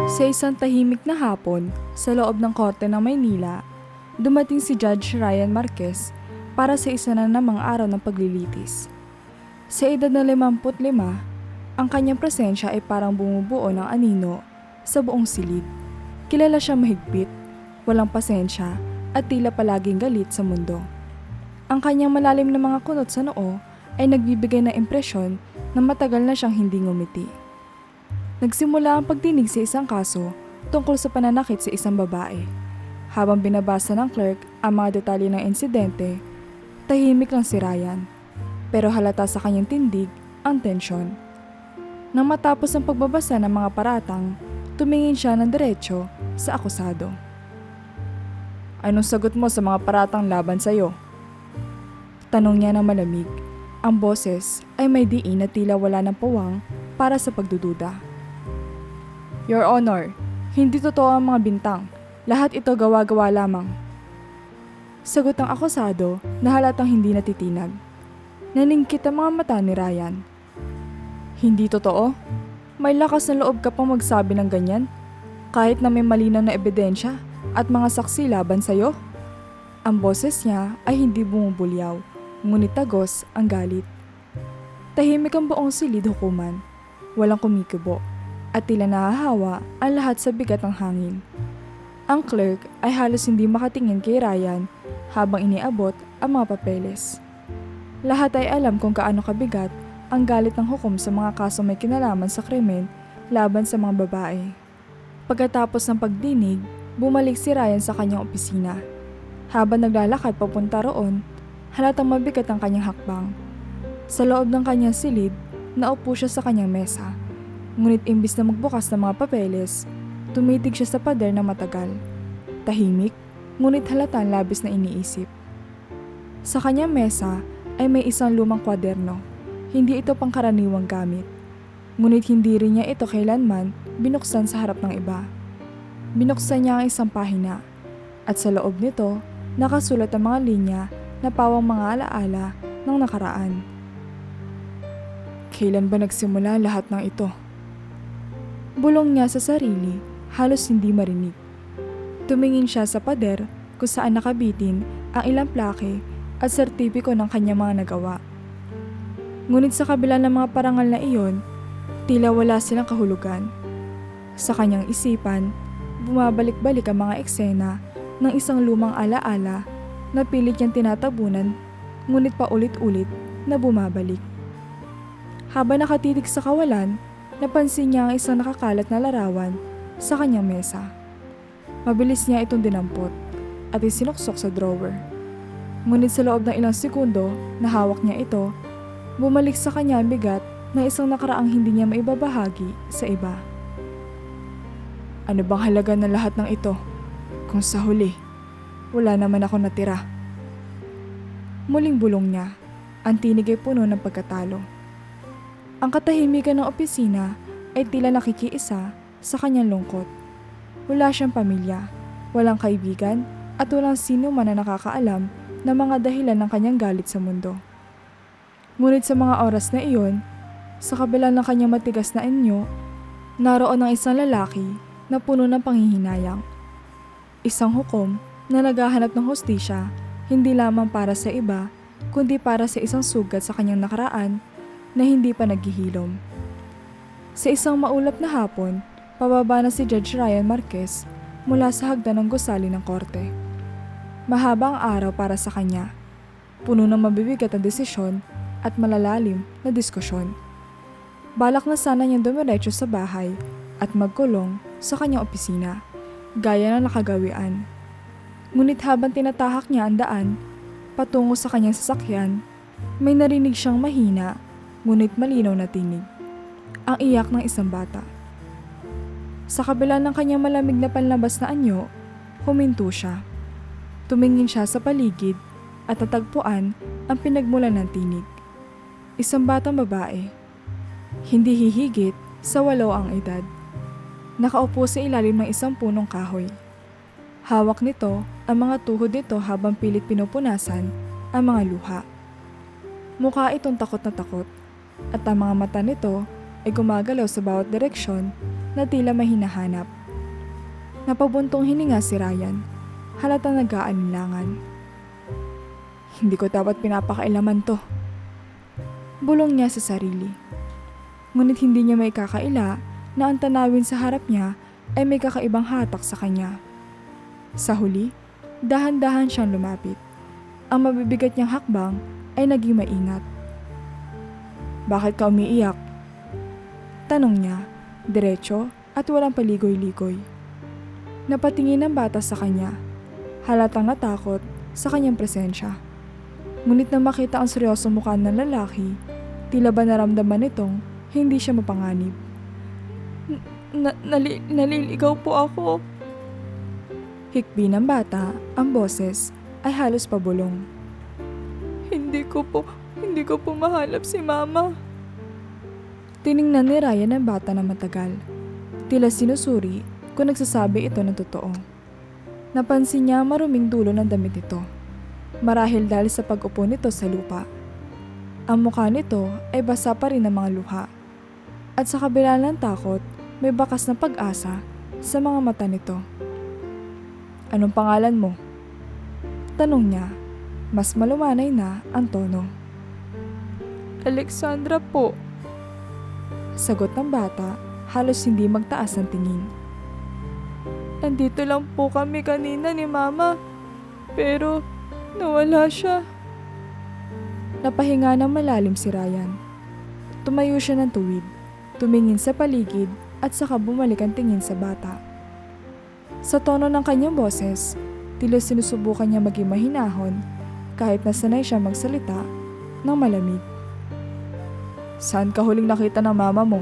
Sa isang tahimik na hapon, sa loob ng Korte ng Maynila, dumating si Judge Ryan Marquez para sa isa na namang araw ng paglilitis. Sa edad na 55, ang kanyang presensya ay parang bumubuo ng anino sa buong silid. Kilala siya mahigpit, walang pasensya at tila palaging galit sa mundo. Ang kanyang malalim na mga kunot sa noo ay nagbibigay ng impresyon na matagal na siyang hindi ngumiti. Nagsimula ang pagdinig sa isang kaso tungkol sa pananakit sa isang babae. Habang binabasa ng clerk ang mga detalye ng insidente, tahimik lang si Ryan. Pero halata sa kanyang tindig ang tensyon. Nang matapos ang pagbabasa ng mga paratang, tumingin siya ng diretsyo sa akusado. "Anong sagot mo sa mga paratang laban sa'yo?" Tanong niya ng malamig. Ang boses ay may diin na tila wala ng puwang para sa pagdududa. "Your Honor, hindi totoo ang mga bintang. Lahat ito gawa-gawa lamang." Sagot ng akusado na halatang hindi natitinag. Naningkit ang mga mata ni Ryan. "Hindi totoo? May lakas na loob ka pang magsabi ng ganyan? Kahit na may malinaw na ebidensya at mga saksi laban sa'yo?" Ang boses niya ay hindi bumubulyaw, ngunit tagos ang galit. Tahimik ang buong silid hukuman. Walang kumikibo. At tila nahahawa ang lahat sa bigat ng hangin. Ang clerk ay halos hindi makatingin kay Ryan habang iniabot ang mga papeles. Lahat ay alam kung gaano kabigat ang galit ng hukom sa mga kaso may kinalaman sa krimen laban sa mga babae. Pagkatapos ng pagdinig, bumalik si Ryan sa kanyang opisina. Habang naglalakad papunta roon, halatang mabigat ang kanyang hakbang. Sa loob ng kanyang silid, naupo siya sa kanyang mesa. Ngunit imbis na magbukas ng mga papeles, tumitig siya sa pader na matagal. Tahimik, ngunit halata ang labis na iniisip. Sa kanyang mesa ay may isang lumang kwaderno. Hindi ito pangkaraniwang gamit. Ngunit hindi rin niya ito kailanman binuksan sa harap ng iba. Binuksan niya ang isang pahina at sa loob nito nakasulat ang mga linya na pawang mga alaala ng nakaraan. Kailan ba nagsimula lahat ng ito? Bulong niya sa sarili, halos hindi marinig. Tumingin siya sa pader kung saan nakabitin ang ilang plake at sertipiko ng kanyang mga nagawa. Ngunit sa kabila ng mga parangal na iyon, tila wala silang kahulugan. Sa kanyang isipan, bumabalik-balik ang mga eksena ng isang lumang alaala na pilit niyang tinatabunan ngunit paulit-ulit na bumabalik. Habang nakatitig sa kawalan, napansin niya ang isang nakakalat na larawan sa kanyang mesa. Mabilis niya itong dinampot at isinuksok sa drawer. Ngunit sa loob ng ilang segundo na hawak niya ito, bumalik sa kanya ang bigat na isang nakaraang hindi niya maibabahagi sa iba. Ano bang halaga ng lahat ng ito kung sa huli, wala naman ako natira? Muling bulong niya, ang tinig ay puno ng pagkatalo. Ang katahimikan ng opisina ay tila nakikiisa sa kanyang lungkot. Wala siyang pamilya, walang kaibigan at walang sino man na nakakaalam ng mga dahilan ng kanyang galit sa mundo. Ngunit sa mga oras na iyon, sa kabila ng kanyang matigas na anyo, naroon ang isang lalaki na puno ng panghihinayang. Isang hukom na naghahanap ng hustisya hindi lamang para sa iba, kundi para sa isang sugat sa kanyang nakaraan na hindi pa naghihilom. Sa isang maulap na hapon, pababa na si Judge Ryan Marquez mula sa hagdan ng gusali ng korte. Mahaba ang araw para sa kanya, puno ng mabibigat na desisyon at malalalim na diskusyon. Balak na sana niyang dumiretso sa bahay at magkulong sa kanyang opisina, gaya ng nakagawian. Ngunit habang tinatahak niya ang daan patungo sa kanyang sasakyan, may narinig siyang mahina ngunit malinaw na tinig. Ang iyak ng isang bata. Sa kabila ng kanyang malamig na panlabas na anyo, huminto siya. Tumingin siya sa paligid at natagpuan ang pinagmulan ng tinig. Isang batang babae. Hindi hihigit sa 8 ang edad. Nakaupo sa ilalim ng isang punong kahoy. Hawak nito ang mga tuhod nito habang pilit pinupunasan ang mga luha. Mukha itong takot na takot at ang mga mata nito ay gumagalaw sa bawat direksyon na tila may hinahanap. Napabuntong hininga si Ryan, halatang nag-aalinlangan. Hindi ko dapat pinapakailaman to. Bulong niya sa sarili. Ngunit hindi niya may kakaila na ang tanawin sa harap niya ay may kakaibang hatak sa kanya. Sa huli, dahan-dahan siyang lumapit. Ang mabibigat niyang hakbang ay naging maingat. Bakit ka umiiyak? Tanong niya, diretso at walang paligoy-ligoy. Napatingin ang bata sa kanya, halatang natakot sa kanyang presensya. Ngunit nang makita ang seryosong mukha ng lalaki, tila ba naramdaman nitong hindi siya mapanganib. Naliligaw po ako. Hikbi ng bata, ang boses ay halos pabulong. Hindi ko po mahanap si Mama. Tiningnan ni Ryan ang bata na matagal. Tila sinusuri kung nagsasabi ito ng totoo. Napansin niya ang maruming dulo ng damit nito. Marahil dahil sa pag-upo nito sa lupa. Ang mukha nito ay basa pa rin ng mga luha. At sa kabila ng takot, may bakas na pag-asa sa mga mata nito. Anong pangalan mo? Tanong niya, mas malumanay na ang tono. Alexandra po. Sagot ng bata, halos hindi magtaas ang tingin. Nandito lang po kami kanina ni Mama, pero nawala siya. Napahinga ng malalim si Ryan. Tumayo siya ng tuwid, tumingin sa paligid at saka bumalik ang tingin sa bata. Sa tono ng kanyang boses, tila sinusubukan niya maging mahinahon kahit nasanay siya magsalita ng malamig. Saan ka huling nakita ng mama mo?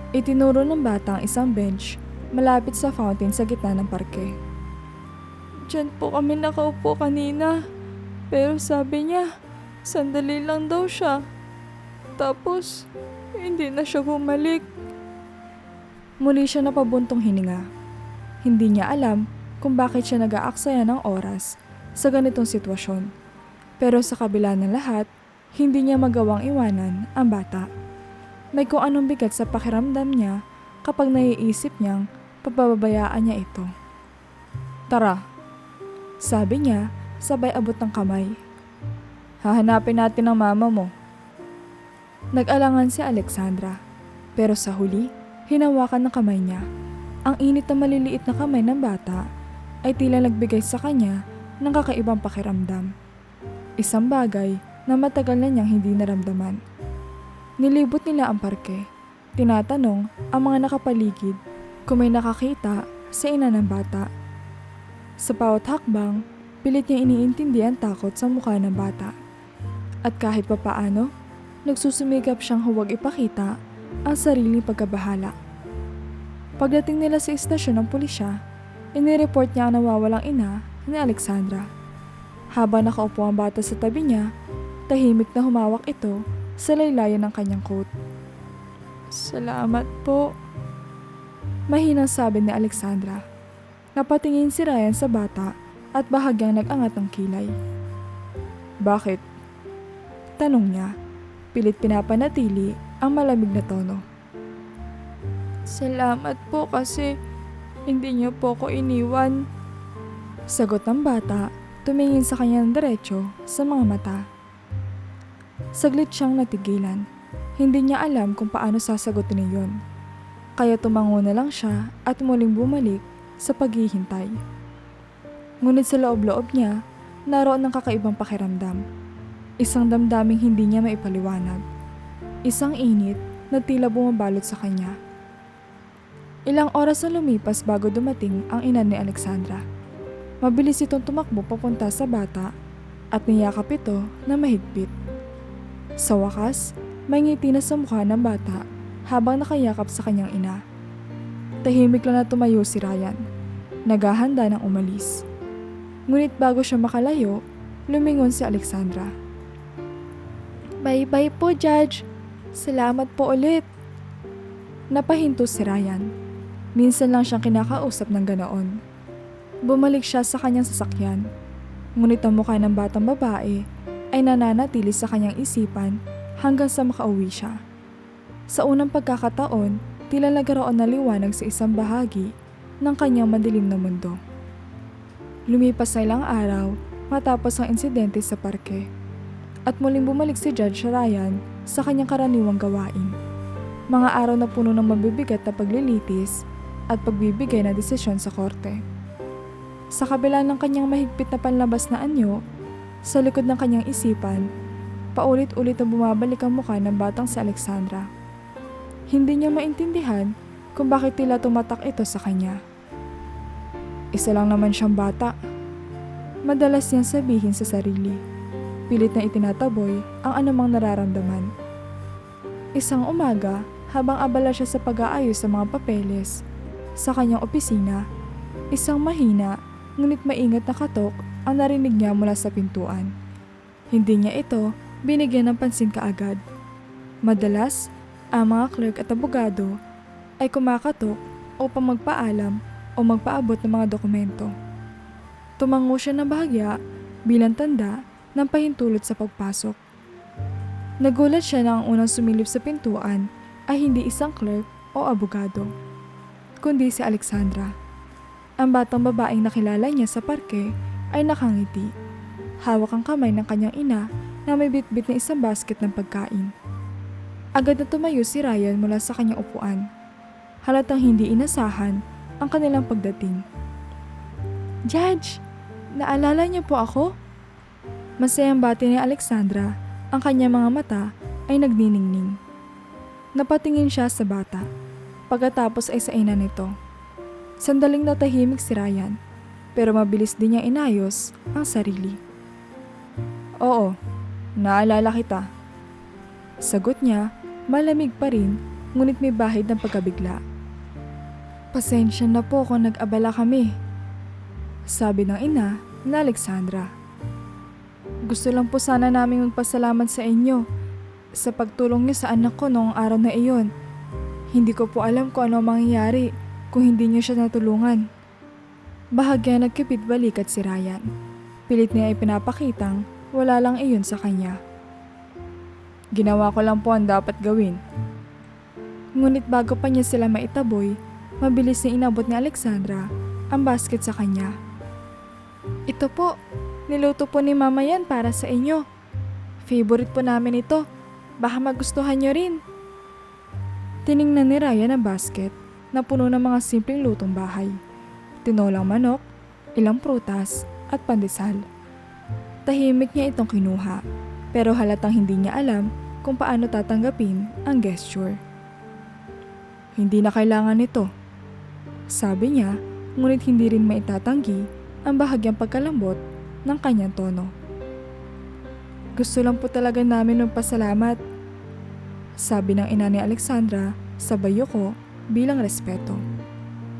Itinuro ng bata ang isang bench malapit sa fountain sa gitna ng parke. Diyan po kami nakaupo kanina, pero sabi niya, sandali lang daw siya. Tapos, hindi na siya bumalik. Muli siya napabuntong hininga. Hindi niya alam kung bakit siya nag-aaksaya ng oras sa ganitong sitwasyon. Pero sa kabila ng lahat, hindi niya magawang iwanan ang bata. May kung anong bigat sa pakiramdam niya kapag naiisip niyang pababayaan niya ito. Tara, sabi niya sabay abot ng kamay. Hahanapin natin ang mama mo. Nag-alangan si Alexandra, pero sa huli, hinawakan ng kamay niya. Ang init na maliliit na kamay ng bata ay tila nagbigay sa kanya ng kakaibang pakiramdam. Isang bagay na matagal na niyang hindi naramdaman. Nilibot nila ang parke. Tinatanong ang mga nakapaligid kung may nakakita sa ina ng bata. Sa bawat hakbang, pilit niya iniintindi ang takot sa mukha ng bata. At kahit papaano, nagsusumikap siyang huwag ipakita ang sariling pagkabahala. Pagdating nila sa istasyon ng pulisya, inireport niya ang nawawalang ina ni Alexandra. Habang nakaupo ang bata sa tabi niya, tahimik na humawak ito sa laylayan ng kanyang coat. Salamat po. Mahinang sabi ni Alexandra. Napatingin si Ryan sa bata at bahagyang nag-angat ng kilay. Bakit? Tanong niya. Pilit pinapanatili ang malamig na tono. Salamat po kasi hindi niyo po ko iniwan. Sagot ng bata, tumingin sa kanyang diretso sa mga mata. Saglit siyang natigilan. Hindi niya alam kung paano sasagutin iyon. Kaya tumango na lang siya at muling bumalik sa paghihintay. Ngunit sa loob-loob niya, naroon ng kakaibang pakiramdam. Isang damdaming hindi niya maipaliwanag. Isang init na tila bumabalot sa kanya. Ilang oras na lumipas bago dumating ang ina ni Alexandra. Mabilis itong tumakbo papunta sa bata at niyakap ito na mahigpit. Sa wakas, may ngiti na sa mukha ng bata habang nakayakap sa kanyang ina. Tahimik lang na tumayo si Ryan, naghahanda ng umalis. Ngunit bago siya makalayo, lumingon si Alexandra. Bye-bye po, Judge. Salamat po ulit. Napahinto si Ryan. Minsan lang siyang kinakausap ng ganoon. Bumalik siya sa kanyang sasakyan. Ngunit ang mukha ng batang babae ay nananatili sa kanyang isipan hanggang sa makauwi siya. Sa unang pagkakataon, tila nagkaroon na liwanag sa isang bahagi ng kanyang madilim na mundo. Lumipas na ilang araw matapos ang insidente sa parke at muling bumalik si Judge Ryan sa kanyang karaniwang gawain. Mga araw na puno ng mabibigat na paglilitis at pagbibigay ng desisyon sa korte. Sa kabila ng kanyang mahigpit na panlabas na anyo, sa likod ng kanyang isipan, paulit-ulit na bumabalik ang mukha ng batang si Alexandra. Hindi niya maintindihan kung bakit tila tumatak ito sa kanya. Isa lang naman siyang bata. Madalas niyang sabihin sa sarili. Pilit na itinataboy ang anumang nararamdaman. Isang umaga, habang abala siya sa pag-aayos sa mga papeles sa kanyang opisina, isang mahina ngunit maingat na katok ang narinig niya mula sa pintuan. Hindi niya ito binigyan ng pansin kaagad. Madalas, ang mga clerk at abogado ay kumakatok upang magpaalam o magpaabot ng mga dokumento. Tumango siya na bahagya bilang tanda ng pahintulot sa pagpasok. Nagulat siya na ang unang sumilip sa pintuan ay hindi isang clerk o abogado, kundi si Alexandra. Ang batang babaeng nakilala niya sa parke ay nakangiti. Hawak ang kamay ng kanyang ina na may bitbit na isang basket ng pagkain. Agad na tumayo si Ryan mula sa kanyang upuan. Halatang hindi inasahan ang kanilang pagdating. "Judge, naalala niyo po ako?" Masayang bati ni Alexandra, ang kanyang mga mata ay nagniningning. Napatingin siya sa bata, pagkatapos ay sa ina nito. Sandaling natahimik si Ryan, pero mabilis din niyang inayos ang sarili. "Oo, naalala kita." Sagot niya, malamig pa rin, ngunit may bahid ng pagkabigla. "Pasensya na po kung nag-abala kami," sabi ng ina na Alexandra. "Gusto lang po sana naming magpasalamat sa inyo sa pagtulong niyo sa anak ko noong araw na iyon. Hindi ko po alam kung ano mangyayari kung hindi niyo siya natulungan." Bahagya nagkipit balikat si Ryan. Pilit niya ay pinapakitang wala lang iyon sa kanya. "Ginawa ko lang po ang dapat gawin." Ngunit bago pa niya sila maitaboy, mabilis na inabot ni Alexandra ang basket sa kanya. "Ito po, niluto po ni Mama yan para sa inyo. Favorite po namin ito. Baka magustuhan niyo rin." Tiningnan ni Ryan ang basket na puno ng mga simpleng lutong bahay. Tinolang manok, ilang prutas at pandesal. Tahimik niya itong kinuha, pero halatang hindi niya alam kung paano tatanggapin ang gesture. "Hindi na kailangan ito," sabi niya, ngunit hindi rin maitatanggi ang bahagyang pagkalambot ng kanyang tono. "Gusto lang po talaga namin magpasalamat," sabi ng ina ni Alexandra sa bayoko bilang respeto.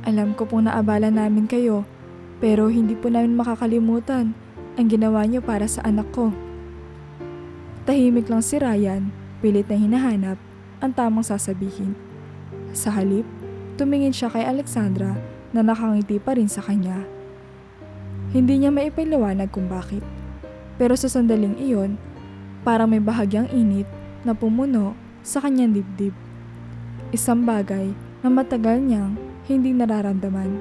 "Alam ko pong naabala namin kayo, pero hindi po namin makakalimutan ang ginawa niyo para sa anak ko." Tahimik lang si Ryan, pilit na hinahanap ang tamang sasabihin. Sa halip, tumingin siya kay Alexandra na nakangiti pa rin sa kanya. Hindi niya maipaliwanag kung bakit, pero sa sandaling iyon, parang may bahagyang init na pumuno sa kanyang dibdib. Isang bagay na matagal niyang hindi nararamdaman.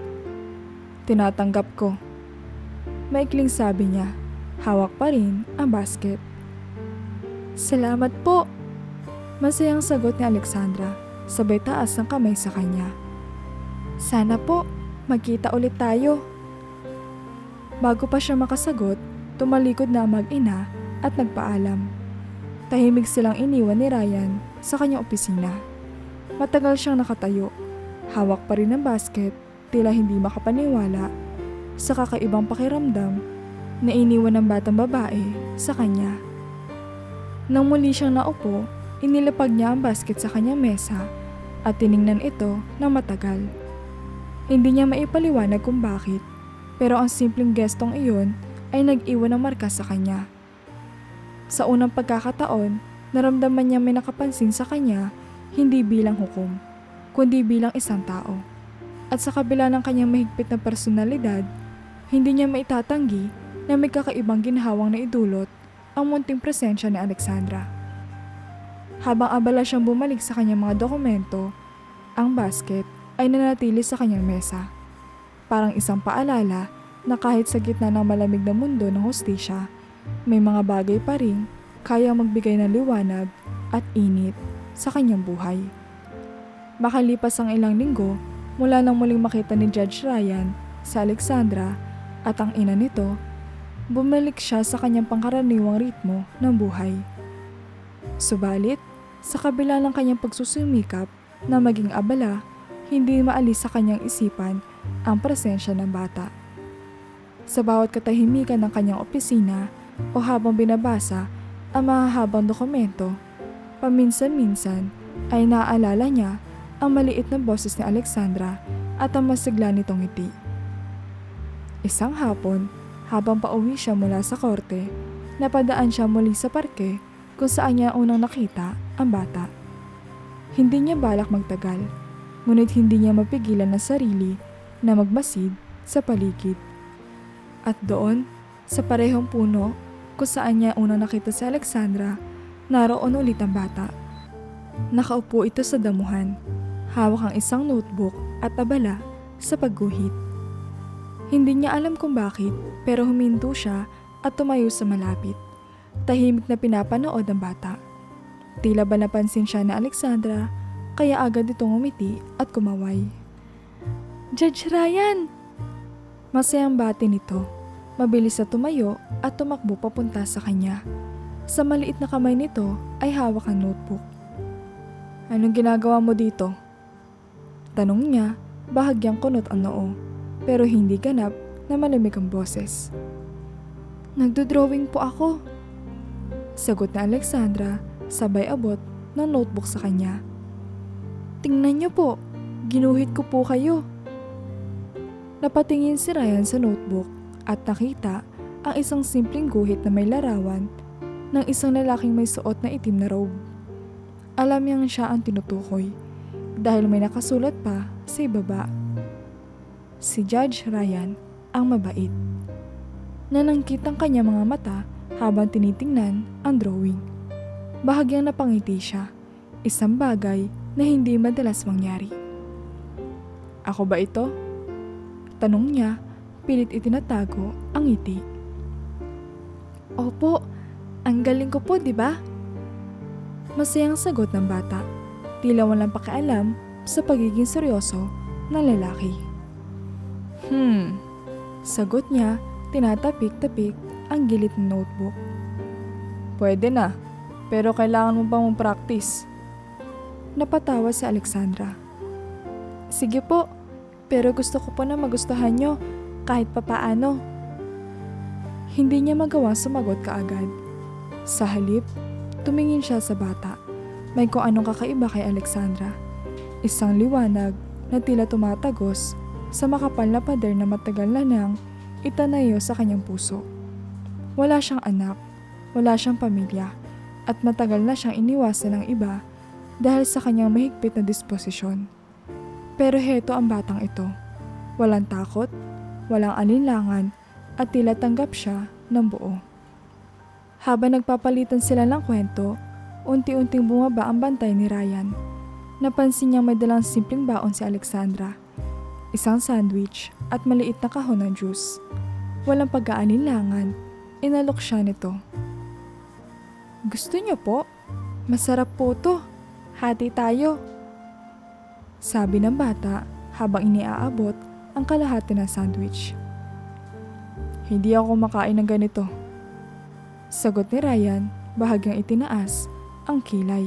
"Tinatanggap ko," maikling sabi niya, hawak pa rin ang basket. "Salamat po," masayang sagot ni Alexandra, sabay taas ng kamay sa kanya. "Sana po, magkita ulit tayo." Bago pa siya makasagot, tumalikod na ang mag-ina at nagpaalam. Tahimik silang iniwan ni Ryan sa kanyang opisina. Matagal siyang nakatayo, hawak pa rin ang basket, tila hindi makapaniwala sa kakaibang pakiramdam na iniwan ng batang babae sa kanya. Nang muli siyang naupo, inilapag niya ang basket sa kanyang mesa at tiningnan ito ng matagal. Hindi niya maipaliwanag kung bakit, pero ang simpleng gestong iyon ay nag-iwan ng marka sa kanya. Sa unang pagkakataon, naramdaman niya may nakapansin sa kanya, hindi bilang hukom, kundi bilang isang tao. At sa kabila ng kanyang mahigpit na personalidad, hindi niya maitatanggi na may kakaibang ginhawang na idulot ang munting presensya ni Alexandra. Habang abala siyang bumalik sa kanyang mga dokumento, ang basket ay nanatili sa kanyang mesa. Parang isang paalala na kahit sa gitna ng malamig na mundo ng hustisya, may mga bagay pa rin kaya magbigay ng liwanag at init sa kanyang buhay. Makalipas ang ilang linggo mula nang muling makita ni Judge Ryan sa Alexandra at ang ina nito, bumalik siya sa kanyang pangkaraniwang ritmo ng buhay. Subalit, sa kabila ng kanyang pagsusumikap na maging abala, hindi maalis sa kanyang isipan ang presensya ng bata. Sa bawat katahimikan ng kanyang opisina o habang binabasa ang mahahabang dokumento, paminsan-minsan ay naaalala niya ang maliit na boses ni Alexandra at ang masigla nitong ngiti. Isang hapon, habang pauwi siya mula sa korte, napadaan siya muli sa parke kung saan niya unang nakita ang bata. Hindi niya balak magtagal, ngunit hindi niya mapigilan ang sarili na magmasid sa paligid. At doon, sa parehong puno kung saan niya unang nakita si Alexandra, naroon ulit ang bata. Nakaupo ito sa damuhan, hawak ang isang notebook at abala sa pagguhit. Hindi niya alam kung bakit, pero huminto siya at tumayo sa malapit. Tahimik na pinapanood ang bata. Tila ba napansin siya ni Alexandra, kaya agad itong umiti at kumaway. "Judge Ryan!" Masayang bati nito. Mabilis na tumayo at tumakbo papunta sa kanya. Sa maliit na kamay nito ay hawak ang notebook. "Anong ginagawa mo dito?" Tanong niya, bahagyang kunot ang noo, pero hindi ganap na malamig ang boses. "Nagdodrawing po ako," sagot ni Alexandra, sabay abot ng notebook sa kanya. "Tingnan niyo po, ginuhit ko po kayo." Napatingin si Ryan sa notebook at nakita ang isang simpleng guhit na may larawan ng isang lalaking may suot na itim na robe. Alam niyang siya ang tinutukoy dahil may nakasulat pa sa ibaba. Si Judge Ryan ang mabait. Nanangkit ang kanyang mga mata habang tinitingnan ang drawing. Bahagyang napangiti siya, isang bagay na hindi madalas mangyari. "Ako ba ito?" Tanong niya, pilit itinatago ang ngiti. "Opo, ang galing ko po, di ba?" Masayang sagot ng bata, tila walang pakialam sa pagiging seryoso ng lalaki. Sagot niya, tinatapik-tapik ang gilid ng notebook. "Pwede na, pero kailangan mo pang mag-practice." Napatawa si Alexandra. "Sige po, pero gusto ko po na magustuhan nyo kahit papaano." Hindi niya magawang sumagot kaagad. Sa halip, tumingin siya sa bata. May kung anong kakaiba kay Alexandra. Isang liwanag na tila tumatagos sa makapal na pader na matagal na nang itanayo sa kanyang puso. Wala siyang anak, wala siyang pamilya, at matagal na siyang iniwasan ng iba dahil sa kanyang mahigpit na disposisyon. Pero heto ang batang ito. Walang takot, walang alinlangan, at tila tanggap siya ng buo. Habang nagpapalitan sila ng kwento, unti-unting bumaba ang bantay ni Ryan. Napansin niyang may dalang simpleng baon si Alexandra. Isang sandwich at maliit na kahon ng juice. Walang pag-aalinlangan, inalok siya nito. "Gusto niyo po? Masarap po to. Hati tayo." Sabi ng bata habang iniaabot ang kalahati ng sandwich. "Hindi ako kumakain ng ganito." Sagot ni Ryan, bahagyang itinaas ang kilay.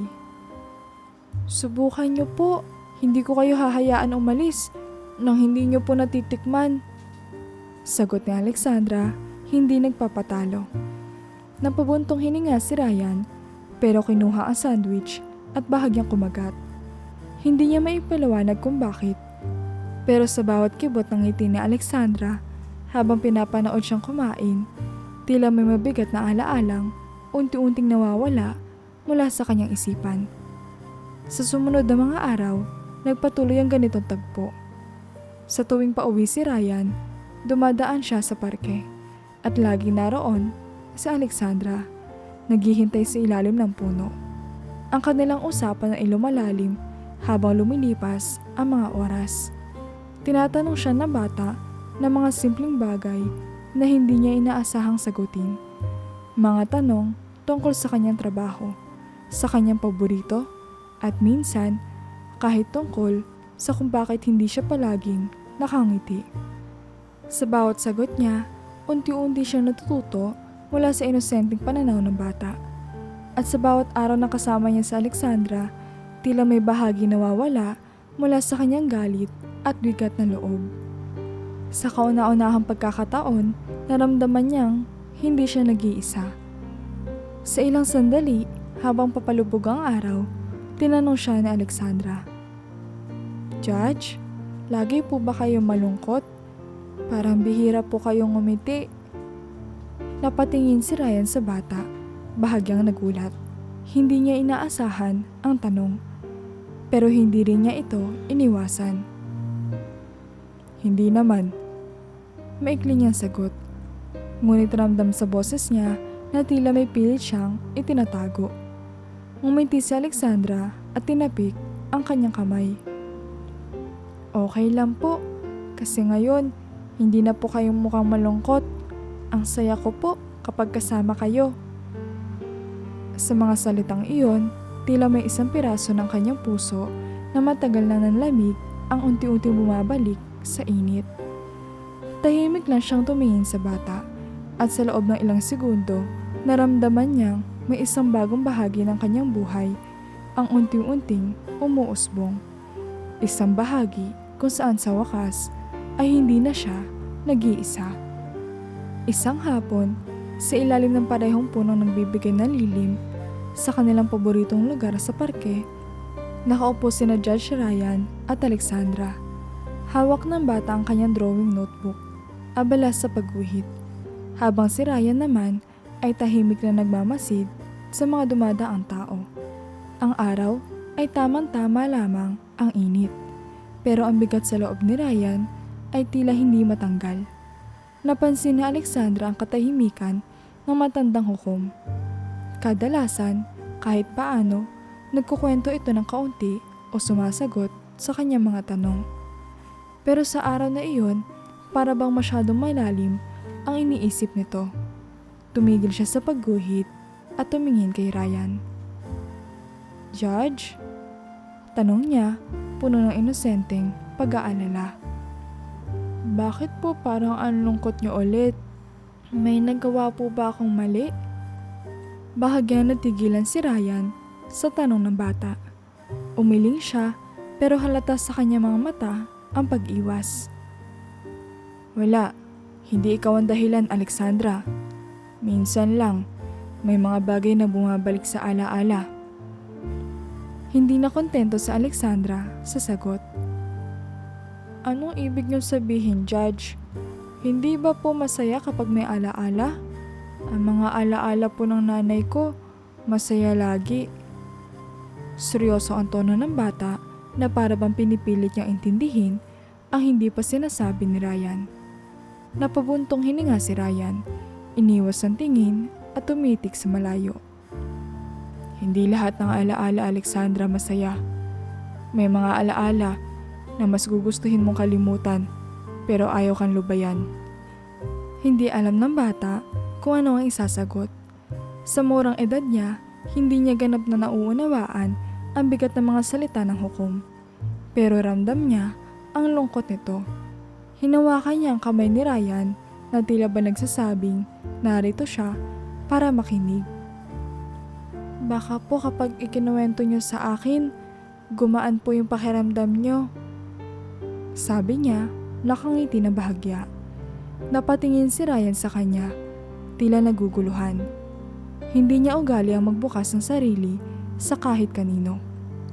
"Subukan niyo po. Hindi ko kayo hahayaan umalis nang hindi niyo po natitikman." Sagot ni Alexandra, hindi nagpapatalo. Napabuntong hininga si Ryan, pero kinuha ang sandwich at bahagyang kumagat. Hindi niya maipaliwanag kung bakit, pero sa bawat kibot ng ngiti ni Alexandra habang pinapanood siyang kumain, tila may mabigat na alaalang unti-unting nawawala mula sa kanyang isipan. Sa sumunod na mga araw, nagpatuloy ang ganitong tagpo. Sa tuwing pauwi si Ryan, dumadaan siya sa parke at laging naroon si Alexandra. naghihintay sa ilalim ng puno. Ang kanilang usapan ay lumalalim habang lumilipas ang mga oras. Tinatanong siya ng bata ng mga simpleng bagay na hindi niya inaasahang sagutin. Mga tanong tungkol sa kanyang trabaho, sa kanyang paborito, at minsan kahit tungkol sa kung bakit hindi siya palaging nakangiti. Sa bawat sagot niya, unti-unti siyang natututo mula sa inosenteng pananaw ng bata. At sa bawat araw na kasama niya sa Alexandra, tila may bahagi nawawala mula sa kanyang galit at bigat na loob. Sa kauna-unahang pagkakataon, naramdaman niyang hindi siya nag-iisa. Sa ilang sandali, habang papalubog ang araw, tinanong siya ni Alexandra, "Judge, lagi po ba kayong malungkot? Parang bihira po kayong ngumiti." Napatingin si Ryan sa bata, bahagyang nagulat. Hindi niya inaasahan ang tanong, pero hindi rin niya ito iniwasan. "Hindi naman." Maikli niyang sagot. Ngunit ramdam sa boses niya na tila may pilit siyang itinatago. Ngumiti si Alexandra at tinapik ang kanyang kamay. "Okay lang po, kasi ngayon hindi na po kayong mukhang malungkot. Ang saya ko po kapag kasama kayo." Sa mga salitang iyon, tila may isang piraso ng kanyang puso na matagal na nanlamig ang unti-unti bumabalik sa init. Tahimik lang siyang tumingin sa bata at sa loob ng ilang segundo, naramdaman niyang may isang bagong bahagi ng kanyang buhay ang unti-unting umuusbong. Isang bahagi kung saan sa wakas ay hindi na siya nag-iisa. Isang hapon, sa ilalim ng parehong punong nagbibigay ng lilim sa kanilang paboritong lugar sa parke, nakaupo sina Judge Ryan at Alexandra. Hawak ng bata ang kanyang drawing notebook, abala sa pagguhit, habang si Ryan naman ay tahimik na nagmamasid sa mga dumadaang tao. Ang araw ay tamang-tama lamang ang init, pero ang bigat sa loob ni Ryan ay tila hindi matanggal. Napansin ni Alexandra ang katahimikan ng matandang hukom. Kadalasan, kahit paano, nagkukwento ito ng kaunti o sumasagot sa kanyang mga tanong. Pero sa araw na iyon, para bang masyadong malalim ang iniisip nito. Tumigil siya sa pagguhit at tumingin kay Ryan. "Judge?" Tanong niya, puno ng inosenteng pag-aalala. "Bakit po parang ang lungkot niyo ulit? May nagawa po ba akong mali?" Bahagyang natigilan si Ryan sa tanong ng bata. Umiling siya, pero halata sa kanyang mga mata ang pag-iwas. "Wala, hindi ikaw ang dahilan, Alexandra. Minsan lang, may mga bagay na bumabalik sa alaala." Hindi na kontento si Alexandra sa sagot. "Anong ibig niyong sabihin, Judge? Hindi ba po masaya kapag may alaala? Ang mga alaala po ng nanay ko, masaya lagi." Seryoso ang tono ng bata na para bang pinipilit niyang intindihin ang hindi pa sinasabi ni Ryan. Napabuntong hininga si Ryan, iniwas ang tingin at tumitik sa malayo. "Hindi lahat ng alaala, Alexandra, masaya. May mga alaala na mas gugustuhin mong kalimutan, pero ayaw kang lubayan." Hindi alam ng bata kung ano ang isasagot. Sa murang edad niya, hindi niya ganap na nauunawaan ang bigat ng mga salita ng hukom. Pero ramdam niya ang lungkot nito. Hinawakan niya ang kamay ni Ryan na tila ba nagsasabing narito siya para makinig. "Baka po kapag ikinuwento niyo sa akin, gumaan po yung pakiramdam niyo." Sabi niya, nakangiti na bahagya. Napatingin si Ryan sa kanya, tila naguguluhan. Hindi niya ugali ang magbukas ng sarili sa kahit kanino,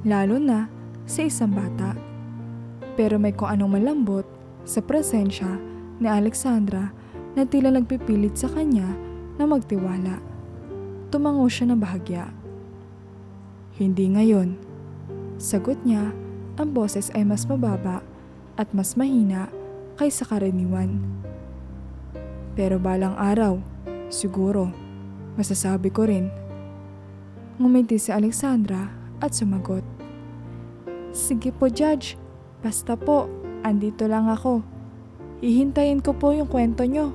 lalo na sa isang bata. Pero may kung anong malambot sa presensya ni Alexandra na tila nagpipilit sa kanya na magtiwala. Tumango siya ng bahagya. "Hindi ngayon." Sagot niya, ang boses ay mas mababa at mas mahina kaysa karaniwan. "Pero balang araw, siguro, masasabi ko rin Ngumiti si Alexandra at sumagot. Sige po, Judge. Basta po, andito lang ako. Hihintayin ko po yung kwento nyo.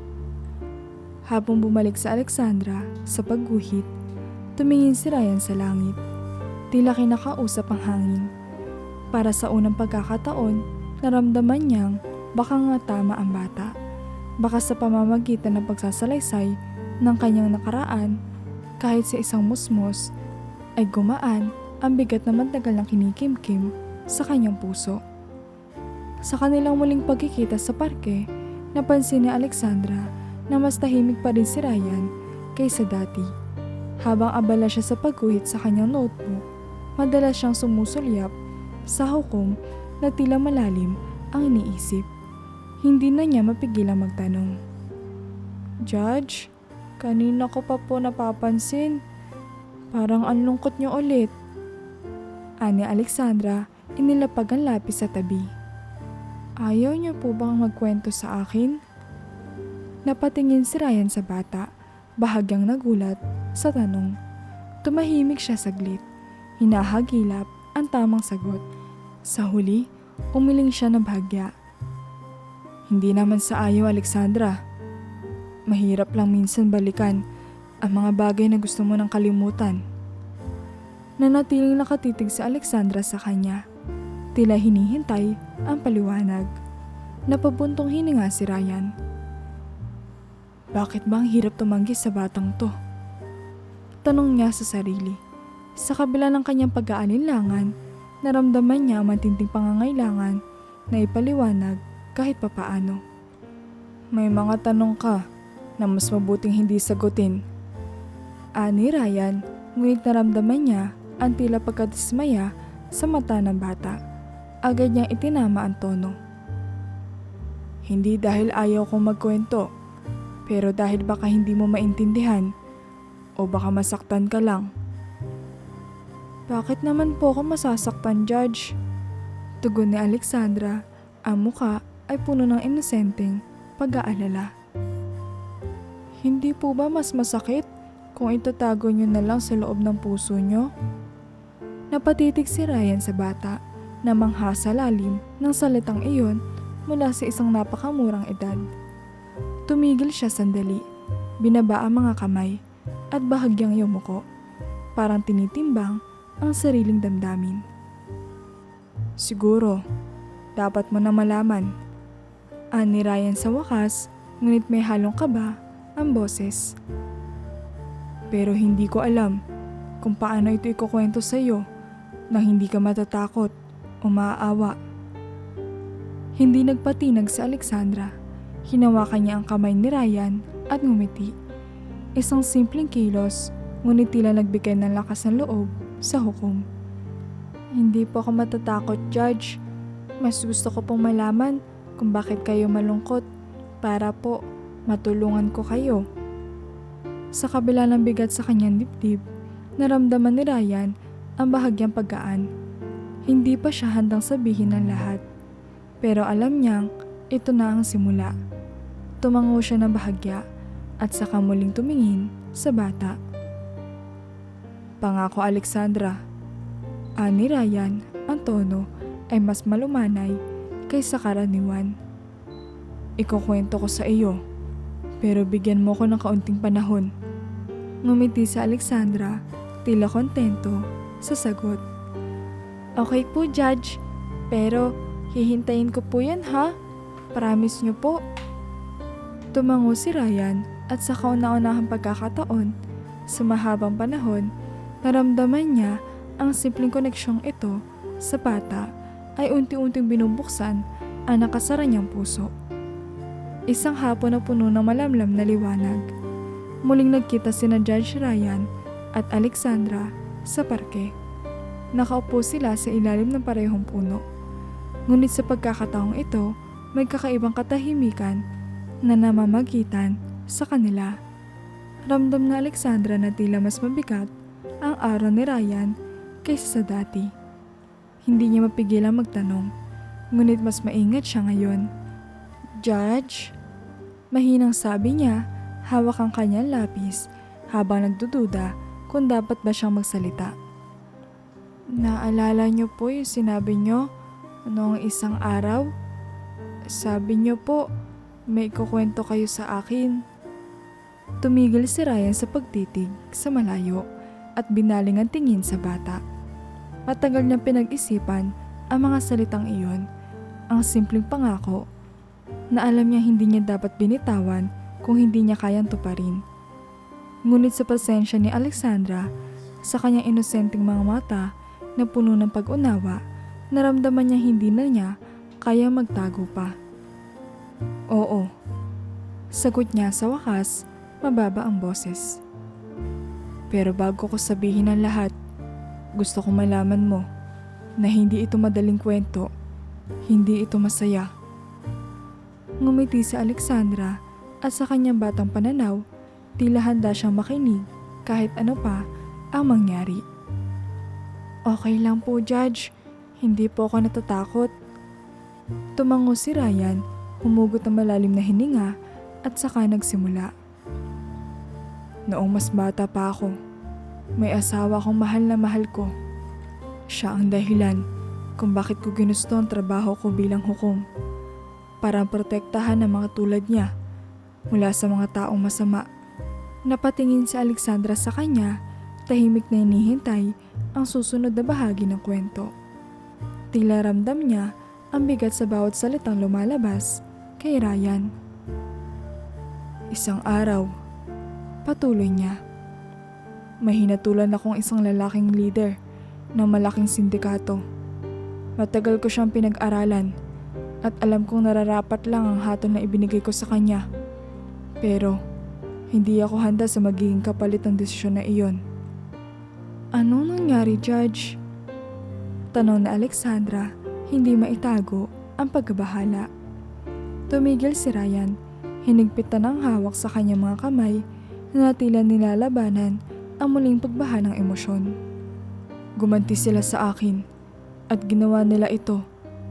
Habang bumalik si Alexandra sa pagguhit, tumingin si Ryan sa langit. Tila kinakausap ang hangin. Para sa unang pagkakataon, naramdaman niyang baka nga tama ang bata. Baka sa pamamagitan ng pagsasalaysay ng kanyang nakaraan, kahit sa isang musmos, ay gumaan ang bigat na matagal ng kinikimkim sa kanyang puso. Sa kanilang muling pagkikita sa parke, napansin ni Alexandra na mas tahimik pa rin si Ryan kaysa dati. Habang abala siya sa pagguhit sa kanyang notebook, madalas siyang sumusulyap sa hukom na tila malalim ang iniisip. Hindi na niya mapigilang magtanong. Judge, kanina ko pa po napapansin. Parang ang lungkot niyo ulit. Ani Alexandra, inilapag ang lapis sa tabi. Ayaw niyo po bang magkwento sa akin? Napatingin si Ryan sa bata, bahagyang nagulat sa tanong. Tumahimik siya saglit. Hinahagilap ang tamang sagot. Sa huli, umiling siya na bahagya. Hindi naman sa ayaw, Alexandra. Mahirap lang minsan balikan ang mga bagay na gusto mo nang kalimutan. Nanatiling nakatitig si Alexandra sa kanya. Tila hinihintay ang paliwanag. Napabuntong hininga si Ryan. Bakit ba ang hirap tumanggi sa batang to? Tanong niya sa sarili. Sa kabila ng kanyang pag-aalinlangan, naramdaman niya ang matinding pangangailangan na ipaliwanag kahit papaano. May mga tanong ka na mas mabuting hindi sagutin. Ani Ryan, ngunit naramdaman niya ang tila pagkadismaya sa mata ng bata. Agad niyang itinama ang tono. Hindi dahil ayaw kong magkwento, pero dahil baka hindi mo maintindihan o baka masaktan ka lang. Bakit naman po ako masasaktan, Judge? Tugon ni Alexandra, ang muka ay puno ng inosenteng pag-aalala. Hindi po ba mas masakit kung itatago niyo na lang sa loob ng puso niyo? Napatitig si Ryan sa bata na mangha sa lalim ng salitang iyon mula sa isang napakamurang edad. Tumigil siya sandali, binaba ang mga kamay at bahagyang yumuko, parang tinitimbang ang sariling damdamin. Siguro, dapat mo na malaman. Ani Ryan sa wakas, ngunit may halong kaba ang boses. Pero hindi ko alam kung paano ito ikukwento sa iyo na hindi ka matatakot o maaawa. Hindi nagpatinag si Alexandra. Hinawakan niya ang kamay ni Ryan at ngumiti. Isang simpleng kilos, ngunit tila nagbigay ng lakas ng loob sa hukom. Hindi po ako matatakot, Judge. Mas gusto ko pong malaman kung bakit kayo malungkot para po matulungan ko kayo. Sa kabila ng bigat sa kanyang dibdib, naramdaman ni Ryan ang bahagyang paggaan. Hindi pa siya handang sabihin ng lahat. Pero alam niyang ito na ang simula. Tumango siya ng bahagya at saka muling tumingin sa bata. Pangako, Alexandra. Ani Ryan, ang tono ay mas malumanay kaysa karaniwan. Ikukwento ko sa iyo, pero bigyan mo ko ng kaunting panahon. Ngumiti si Alexandra, tila kontento sa sagot. Okay po, Judge, pero hihintayin ko po yan, ha? Promise niyo po. Tumango si Ryan at sa kauna-unahang pagkakataon, sa mahabang panahon, naramdaman niya ang simpleng koneksyong ito sa bata ay unti-unting binubuksan ang nakasara niyang puso. Isang hapon na puno ng malamlam na liwanag. Muling nagkita sina Judge Ryan at Alexandra sa parke. Nakaupo sila sa ilalim ng parehong puno. Ngunit sa pagkakataong ito, may kakaibang katahimikan na namamagitan sa kanila. Ramdam na Alexandra na tila mas mabigat ang araw ni Ryan kaysa sa dati. Hindi niya mapigilang magtanong, ngunit mas maingat siya ngayon. Judge? Mahinang sabi niya, hawak ang kanyang lapis habang nagdududa kung dapat ba siyang magsalita. Naalala niyo po yung sinabi niyo noong isang araw? Sabi niyo po, may ikukwento kayo sa akin. Tumigil si Ryan sa pagtitig sa malayo at binaling ang tingin sa bata. Matagal niyang pinag-isipan ang mga salitang iyon, ang simpleng pangako na alam niya hindi niya dapat binitawan kung hindi niya kayang tuparin. Ngunit sa pasensya ni Alexandra, sa kanyang inosenteng mga mata na puno ng pag-unawa, naramdaman niya hindi na niya kaya magtago pa. Oo, sagot niya sa wakas, mababa ang boses. Pero bago ko sabihin ang lahat, gusto kong malaman mo na hindi ito madaling kwento, hindi ito masaya. Ngumiti si Alexandra at sa kanyang batang pananaw, tila handa siyang makinig kahit ano pa ang mangyari. Okay lang po, Judge. Hindi po ako natatakot. Tumango si Ryan, humugot ng malalim na hininga at saka nagsimula. Noong mas bata pa ako, may asawa akong mahal na mahal ko. Siya ang dahilan kung bakit ko ginusto ang trabaho ko bilang hukom. Para protektahan ang mga tulad niya mula sa mga taong masama. Napatingin si Alexandra sa kanya, tahimik na hinihintay ang susunod na bahagi ng kwento. Tila ramdam niya ang bigat sa bawat salitang lumalabas kay Ryan. Isang araw, patuloy niya. May hinatulan akong isang lalaking leader ng malaking sindikato. Matagal ko siyang pinag-aralan at alam kong nararapat lang ang hatol na ibinigay ko sa kanya. Pero hindi ako handa sa magiging kapalit ng desisyon na iyon. Anong nangyari, Judge? Tanong na Alexandra, hindi maitago ang pagkabahala. Tumigil si Ryan, hinigpitan ang hawak sa kanyang mga kamay na tila nilalabanan ang muling pagbaha ng emosyon. Gumanti sila sa akin at ginawa nila ito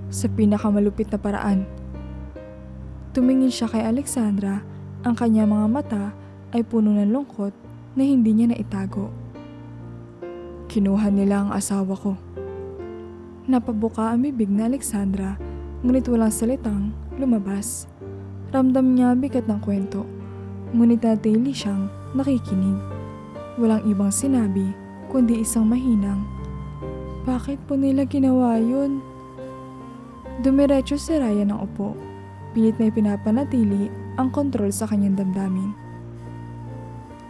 sa pinakamalupit na paraan. Tumingin siya kay Alexandra, ang kanyang mga mata ay puno ng lungkot na hindi niya naitago. Kinuha nila ang asawa ko. Napabuka ang bibig na Alexandra, ngunit walang salitang lumabas. Ramdam niya bigat ng kwento, ngunit natili siyang nakikinig. Walang ibang sinabi, kundi isang mahinang, bakit po nila ginawa yun? Dumiretso si Ryan ng upo, pilit na ipinapanatili ang kontrol sa kanyang damdamin.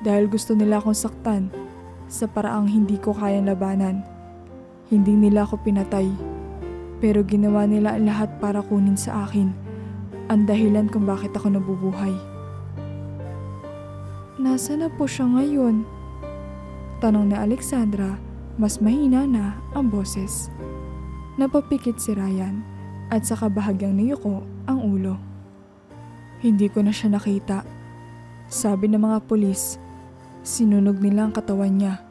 Dahil gusto nila akong saktan, sa paraang hindi ko kayang labanan. Hindi nila ako pinatay, pero ginawa nila ang lahat para kunin sa akin ang dahilan kung bakit ako nabubuhay. Nasaan na po siya ngayon? Tanong ni Alexandra, mas mahina na ang boses. Napapikit si Ryan at saka bahagyang niyuko ang ulo. Hindi ko na siya nakita. Sabi ng mga pulis, sinunog nila ang katawan niya.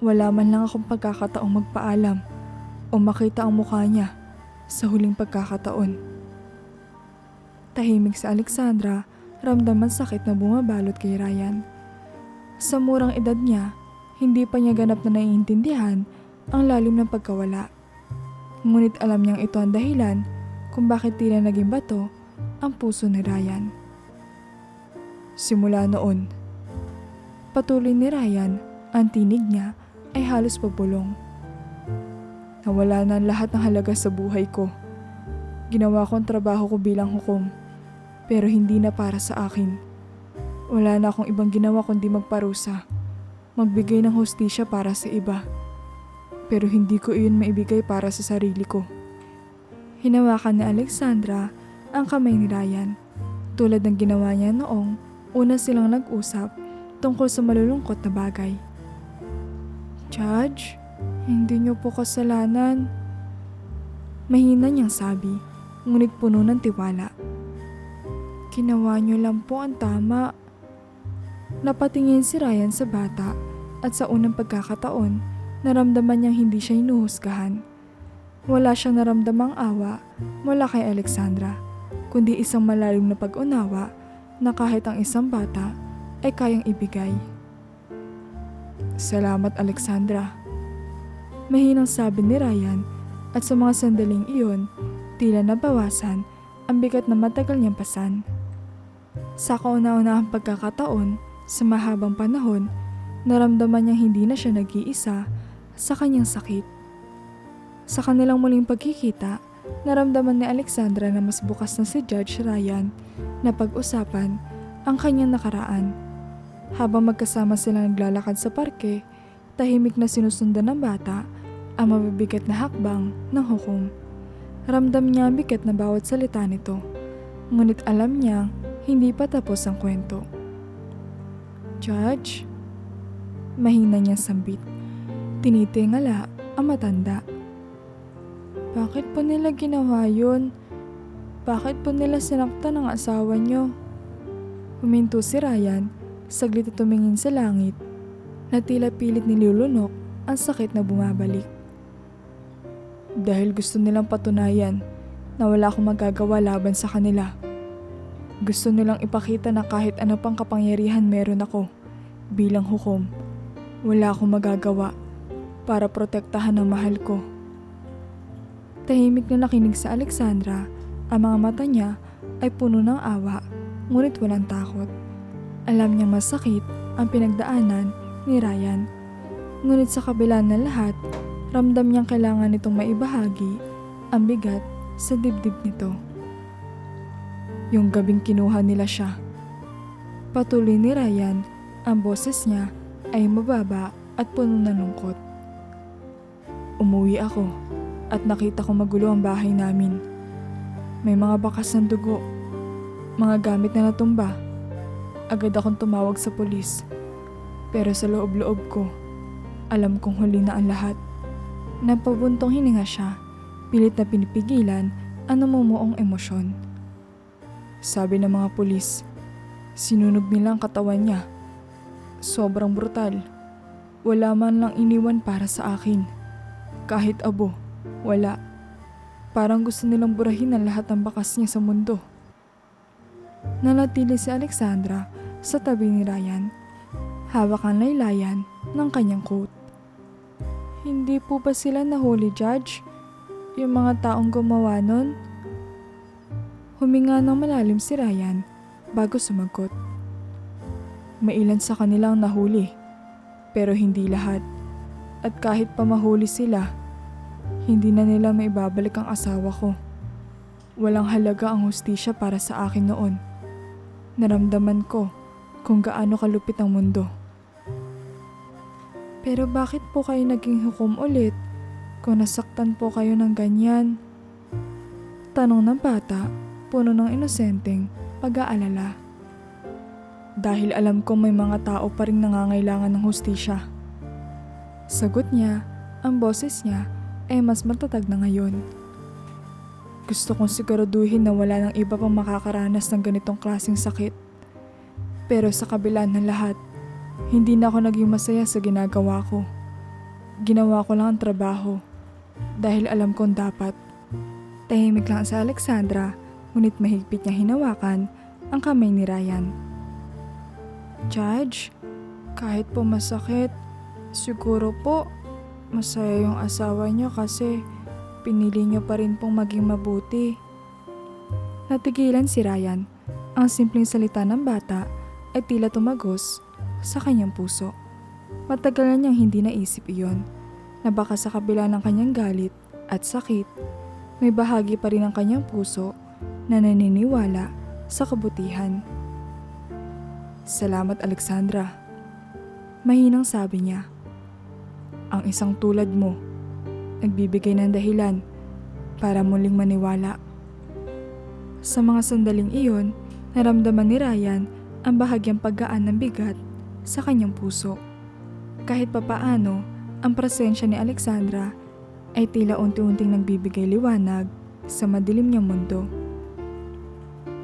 Wala man lang akong pagkakataong magpaalam o makita ang mukha niya sa huling pagkakataon. Tahimik si Alexandra, ramdam ang sakit na bumabalot kay Ryan. Sa murang edad niya, hindi pa niya ganap na naiintindihan ang lalim ng pagkawala. Ngunit alam niyang ito ang dahilan kung bakit tila naging bato ang puso ni Ryan. Simula noon, patuloy ni Ryan, ang tinig niya ay halos pabulong. Nawala na ang lahat ng halaga sa buhay ko. Ginawa ko ang trabaho ko bilang hukom, pero hindi na para sa akin. Wala na akong ibang ginawa kundi magparusa, magbigay ng hustisya para sa iba. Pero hindi ko iyon maibigay para sa sarili ko. Hinawakan ni Alexandra ang kamay ni Ryan, tulad ng ginawa niya noong una silang nag-usap tungkol sa malulungkot na bagay. Judge, hindi niyo po kasalanan. Mahina niyang sabi, ngunit puno ng tiwala. Ginawa niyo lang po ang tama. Napatingin si Ryan sa bata at sa unang pagkakataon, naramdaman niyang hindi siya hinuhusgahan. Wala siyang naramdamang awa mula kay Alexandra, kundi isang malalim na pag-unawa na kahit ang isang bata ay kayang ibigay. Salamat, Alexandra. Mahinang sabi ni Ryan at sa mga sandaling iyon, tila nabawasan ang bigat na matagal niyang pasan. Sa kauna-unahang pagkakataon, sa mahabang panahon, naramdaman niyang hindi na siya nag-iisa sa kanyang sakit. Sa kanilang muling pagkikita, naramdaman ni Alexandra na mas bukas na si Judge Ryan na pag-usapan ang kanyang nakaraan. Habang magkasama silang naglalakad sa parke, tahimik na sinusundan ng bata ang mabibigat na hakbang ng hukom. Ramdam niya ang bigat na bawat salita nito, ngunit alam niyang hindi pa tapos ang kwento. Judge? Mahina niyang sambit. Tinitingala ang matanda. Bakit po nila ginawa yun? Bakit po nila sinaktan ang asawa niyo? Huminto si Ryan, saglit at tumingin sa langit, na tila pilit nilulunok ang sakit na bumabalik. Dahil gusto nilang patunayan na wala akong magagawa laban sa kanila. Gusto nilang ipakita na kahit ano pang kapangyarihan meron ako bilang hukom, wala akong magagawa para protektahan ang mahal ko. Tahimik na nakinig sa Alexandra, ang mga mata niya ay puno ng awa, ngunit walang takot. Alam niyang masakit ang pinagdaanan ni Ryan, ngunit sa kabila ng lahat, ramdam niyang kailangan nitong maibahagi ang bigat sa dibdib nito. Yung gabing kinuha nila siya. Patuloy ni Ryan, ang boses niya ay mababa at puno ng lungkot. Umuwi ako at nakita ko magulo ang bahay namin. May mga bakas ng dugo, mga gamit na natumba. Agad akong tumawag sa pulis. Pero sa loob-loob ko, alam kong huli na ang lahat. Napabuntong hininga siya, pilit na pinipigilan ang namumuong emosyon. Sabi ng mga pulis, sinunog nila ang katawan niya. Sobrang brutal. Wala man lang iniwan para sa akin. Kahit abo, wala. Parang gusto nilang burahin ang lahat ng bakas niya sa mundo. Nanatili si Alexandra sa tabi ni Ryan, hawak ang laylayan ng kanyang coat. Hindi po ba sila nahuli, Judge? Yung mga taong gumawa nun? Huminga ng malalim si Ryan bago sumagot. May ilan sa kanilang nahuli, pero hindi lahat. At kahit pa mahuli sila, hindi na nila maibabalik ang asawa ko. Walang halaga ang hustisya para sa akin noon. Naramdaman ko kung gaano kalupit ang mundo. Pero bakit po kayo naging hukom ulit kung nasaktan po kayo ng ganyan? Tanong ng bata, puno ng inosenteng pag-aalala. Dahil alam kong may mga tao pa rin nangangailangan ng hustisya. Sagot niya, ang boses niya ay mas matatag na ngayon. Gusto kong siguraduhin na wala nang iba pang makakaranas ng ganitong klaseng sakit. Pero sa kabila ng lahat, hindi na ako naging masaya sa ginagawa ko. Ginawa ko lang ang trabaho dahil alam kong dapat. Tahimik lang sa Alexandra, ngunit mahigpit niya hinawakan ang kamay ni Ryan. Judge, kahit po masakit, siguro po masaya yung asawa niyo kasi pinili niyo pa rin pong maging mabuti. Natigilan si Ryan. Ang simpleng salita ng bata ay tila tumagos sa kanyang puso. Matagal na niyang hindi naisip iyon, na baka sa kabila ng kanyang galit at sakit, may bahagi pa rin ng kanyang puso na naniniwala sa kabutihan. Salamat, Alexandra. Mahinang sabi niya. Ang isang tulad mo, nagbibigay ng dahilan para muling maniwala. Sa mga sandaling iyon, naramdaman ni Ryan ang bahagyang paggaan ng bigat sa kanyang puso. Kahit papaano, ang presensya ni Alexandra ay tila unti-unting nagbibigay liwanag sa madilim niyang mundo.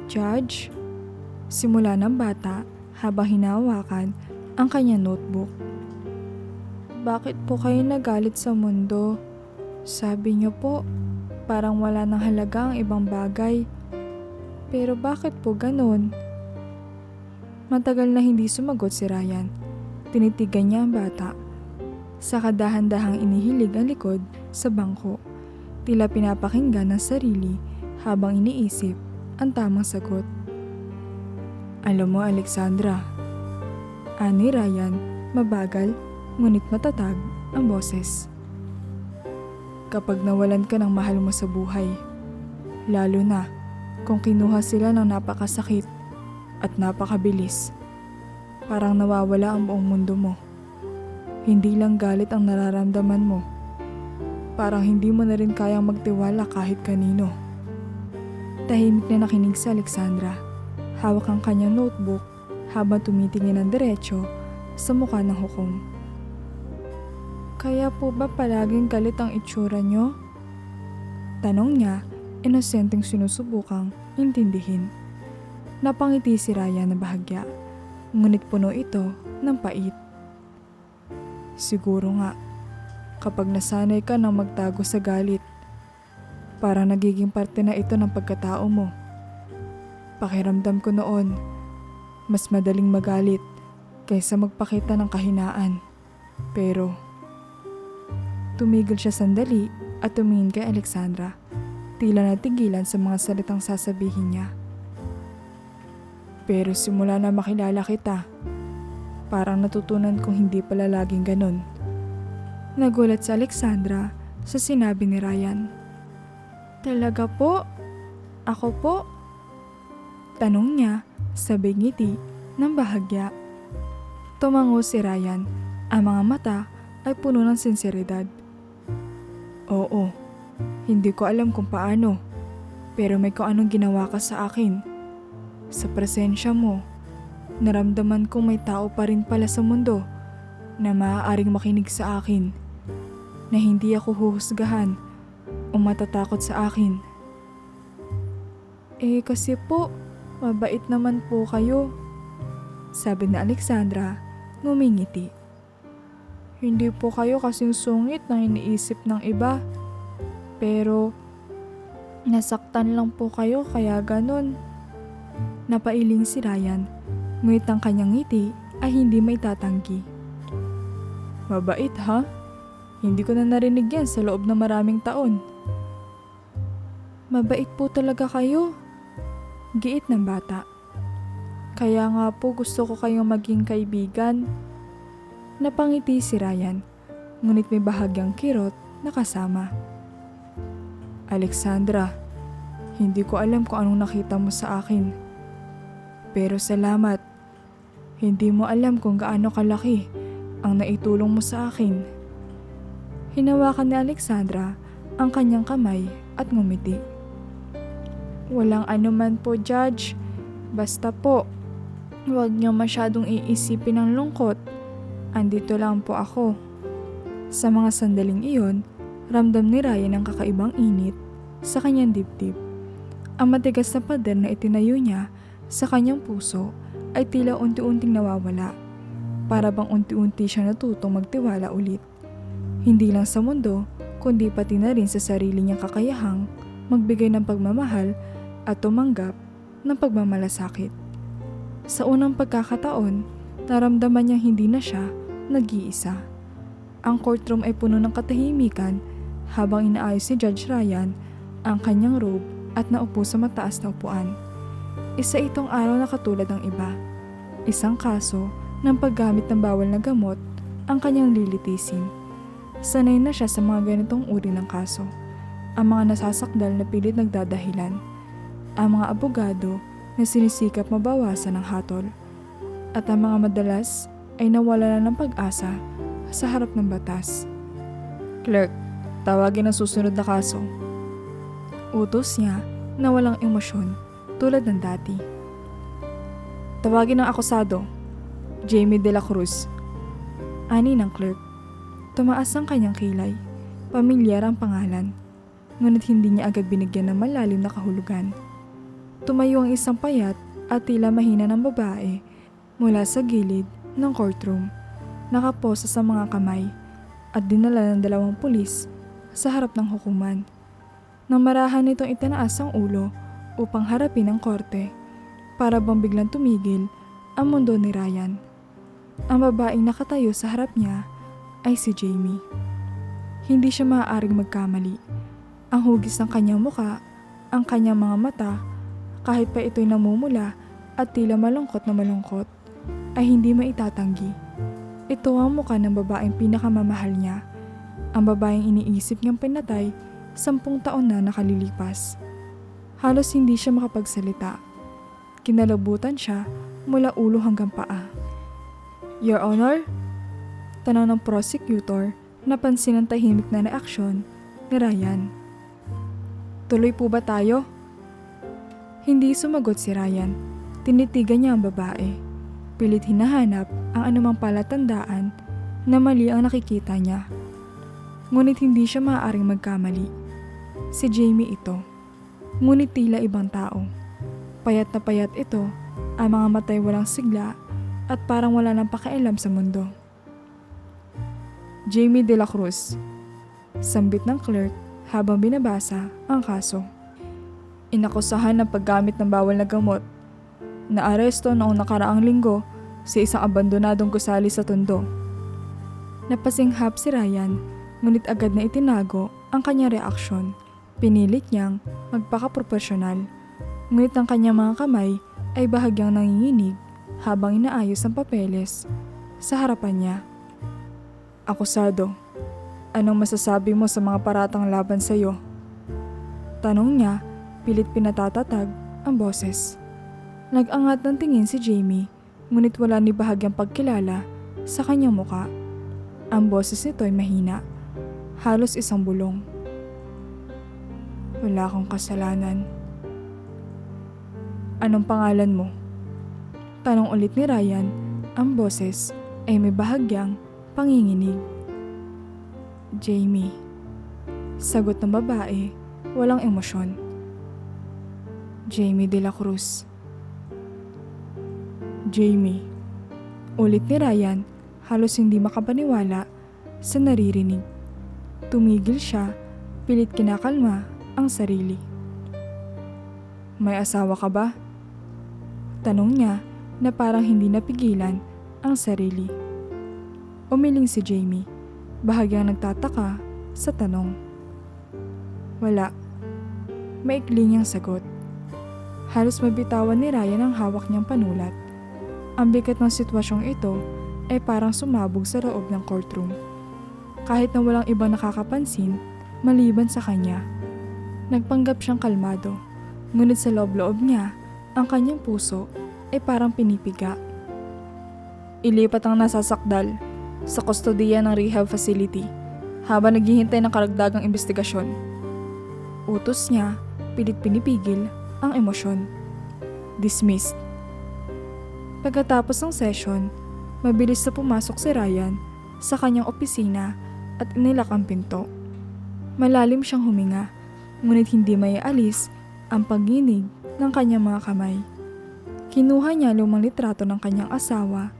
Judge, simula ng bata habang hinahawakan ang kanyang notebook. Bakit po kayo nagalit sa mundo? Sabi niyo po, parang wala nang halaga ang ibang bagay. Pero bakit po ganun? Matagal na hindi sumagot si Ryan. Tinitigan niya ang bata Saka dahan-dahang inihilig ang likod sa bangko. Tila pinapakinggan ng sarili habang iniisip ang tamang sagot. Alam mo, Alexandra, ani Ryan, mabagal ngunit matatag ang boses. Kapag nawalan ka ng mahal mo sa buhay, lalo na kung kinuha sila ng napakasakit at napakabilis, parang nawawala ang buong mundo mo. Hindi lang galit ang nararamdaman mo. Parang hindi mo na rin kayang magtiwala kahit kanino. Tahimik na nakinig si Alexandra. Hawak ang kanyang notebook habang tumitingin ng diretso sa mukha ng hukom. Kaya po ba palaging galit ang itsura nyo? Tanong niya, inosenteng sinusubukang intindihin. Napangiti si Ryan na bahagya, ngunit puno ito ng pait. Siguro nga, kapag nasanay ka ng magtago sa galit, parang nagiging parte na ito ng pagkatao mo. Pakiramdam ko noon, mas madaling magalit kaysa magpakita ng kahinaan. Pero, tumigil siya sandali at tumingin kay Alexandra, tila natigilan sa mga salitang sasabihin niya. Pero simula na makilala kita, parang natutunan kong hindi pala laging ganun. Nagulat si Alexandra sa sinabi ni Ryan. Talaga po? Ako po? Tanong niya, sabay ngiti ng bahagya. Tumango si Ryan, ang mga mata ay puno ng sinseridad. Oo, hindi ko alam kung paano, pero may kung anong ginawa ka sa akin. Sa presensya mo, naramdaman kong may tao pa rin pala sa mundo na maaaring makinig sa akin, na hindi ako huhusgahan o matatakot sa akin. Kasi po, mabait naman po kayo, sabi ni Alexandra, ngumingiti. Hindi po kayo kasing sungit na iniisip ng iba, pero nasaktan lang po kayo kaya ganon. Napailing si Ryan, ngunit ang kanyang ngiti ay hindi may tatanggi. Mabait ha? Hindi ko na narinig yan sa loob ng maraming taon. Mabait po talaga kayo, giit ng bata. Kaya nga po gusto ko kayong maging kaibigan. Napangiti si Ryan, ngunit may bahagyang kirot na kasama. Alexandra, hindi ko alam kung anong nakita mo sa akin. Pero salamat, hindi mo alam kung gaano kalaki ang naitulong mo sa akin. Hinawakan ni Alexandra ang kanyang kamay at ngumiti. Walang anuman po, Judge. Basta po, huwag niyo masyadong iisipin ang lungkot. Andito lang po ako. Sa mga sandaling iyon, ramdam ni Ryan ang kakaibang init sa kanyang dibdib. Ang matigas na pader na itinayo niya sa kanyang puso ay tila unti-unting nawawala. Para bang unti-unti siya natutong magtiwala ulit. Hindi lang sa mundo, kundi pati na rin sa sarili niyang kakayahang magbigay ng pagmamahal at tumanggap ng pagmamalasakit. Sa unang pagkakataon, naramdaman niyang hindi na siya nag-iisa. Ang courtroom ay puno ng katahimikan habang inaayos si Judge Ryan ang kanyang robe at naupo sa mataas na upuan. Isa itong araw na katulad ng iba. Isang kaso ng paggamit ng bawal na gamot ang kanyang lilitisin. Sanay na siya sa mga ganitong uri ng kaso. Ang mga nasasakdal na pilit nagdadahilan. Ang mga abogado na sinisikap mabawasan ng hatol. At ang mga madalas ay nawala na ng pag-asa sa harap ng batas. Clerk, tawagin ang susunod na kaso. Utos niya na walang emosyon tulad ng dati. Tawagin ang akusado, Jamie de la Cruz. Ani ng clerk. Tumaas ang kanyang kilay. Pamilyar ang pangalan. Ngunit hindi niya agad binigyan ng malalim na kahulugan. Tumayo ang isang payat at tila mahina ng babae mula sa gilid ng courtroom. Nakaposa sa mga kamay at dinala ng 2 pulis sa harap ng hukuman. Nang marahan nitong itinaas ang ulo upang harapin ang korte, para bang biglang tumigil ang mundo ni Ryan. Ang babaeng nakatayo sa harap niya ay si Jamie. Hindi siya maaaring magkamali. Ang hugis ng kanyang muka, ang kanyang mga mata, kahit pa ito'y namumula at tila malungkot na malungkot, ay hindi maitatanggi. Ito ang muka ng babaeng pinakamamahal niya, ang babaeng iniisip niyang pinatay 10 taon na nakalilipas. Halos hindi siya makapagsalita. Kinalabutan siya mula ulo hanggang paa. "Your Honor?" Tanong ng prosecutor, napansin ang tahimik na reaksyon ni Ryan. "Tuloy po ba tayo?" Hindi sumagot si Ryan. Tinitigan niya ang babae. Pilit hinahanap ang anumang palatandaan na mali ang nakikita niya. Ngunit hindi siya maaaring magkamali. Si Jamie ito. Ngunit tila ibang tao. Payat na payat ito, ang mga matay walang sigla at parang wala nang pakialam sa mundo. Jamie de la Cruz. Sambit ng clerk habang binabasa ang kaso. Inakusahan ng paggamit ng bawal na gamot. Naaresto noong nakaraang linggo sa isang abandonadong gusali sa Tondo. Napasinghap si Ryan, ngunit agad na itinago ang kanyang reaksyon. Pinilit niyang magpaka-proporsyonal, ngunit ang kanyang mga kamay ay bahagyang nanginginig habang inaayos ang papeles sa harapan niya. "Akusado, anong masasabi mo sa mga paratang laban sa iyo?" Tanong niya, pilit pinatatatag ang boses. Nag-angat ng tingin si Jamie, ngunit wala ni bahagyang pagkilala sa kanyang muka. Ang boses nito ay mahina, halos isang bulong. "Wala akong kasalanan." "Anong pangalan mo?" Tanong ulit ni Ryan, ang boses ay may bahagyang panginginig. "Jamie." Sagot ng babae, walang emosyon. "Jamie de la Cruz." "Jamie." Ulit ni Ryan, halos hindi makapaniwala sa naririnig. Tumigil siya, pilit kinakalma ang sarili. "May asawa ka ba?" Tanong niya na parang hindi napigilan ang sarili. Umiling si Jamie, bahagyang nagtataka sa tanong. "Wala." Maikli niyang sagot. Halos mabitawan ni Ryan ang hawak niyang panulat. Ang bigat ng sitwasyong ito ay parang sumabog sa loob ng courtroom. Kahit na walang ibang nakakapansin, maliban sa kanya. Nagpanggap siyang kalmado, ngunit sa loob-loob niya, ang kanyang puso ay parang pinipiga. "Ilipat ang nasasakdal sa kustodiya ng rehab facility habang naghihintay ng karagdagang investigasyon." Utos niya, pilit pinipigil ang emosyon. Dismissed. Pagkatapos ng session, mabilis na pumasok si Ryan sa kanyang opisina at inilak ang pinto. Malalim siyang huminga, ngunit hindi maialis ang pagginig ng kanyang mga kamay. Kinuha niya lumang litrato ng kanyang asawa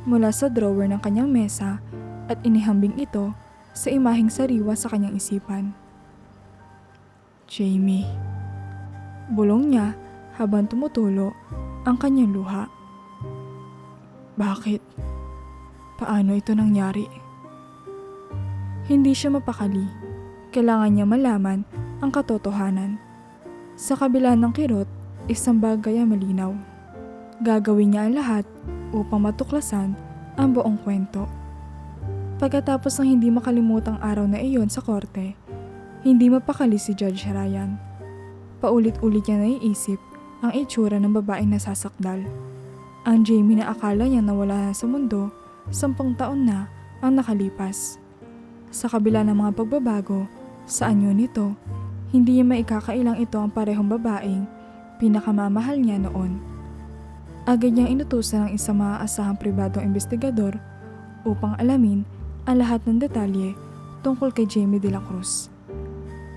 mula sa drawer ng kanyang mesa at inihambing ito sa imaheng sariwa sa kanyang isipan. "Jamie." Bulong niya habang tumutulo ang kanyang luha. "Bakit? Paano ito nangyari?" Hindi siya mapakali. Kailangan niya malaman ang katotohanan. Sa kabila ng kirot, isang bagay ang malinaw. Gagawin niya ang lahat upang matuklasan ang buong kwento. Pagkatapos ng hindi makalimutang araw na iyon sa korte, hindi mapakali si Judge Ryan. Paulit-ulit niya naiisip ang itsura ng babaeng nasasakdal. Ang Jamie na akala niya nawala na sa mundo, 10 taon na ang nakalipas. Sa kabila ng mga pagbabago sa anyo nito, hindi niya maikakailang ito ang parehong babaeng pinakamamahal niya noon. Agad niyang inutusan ng isang maaasahang pribadong investigador upang alamin ang lahat ng detalye tungkol kay Jamie de la Cruz.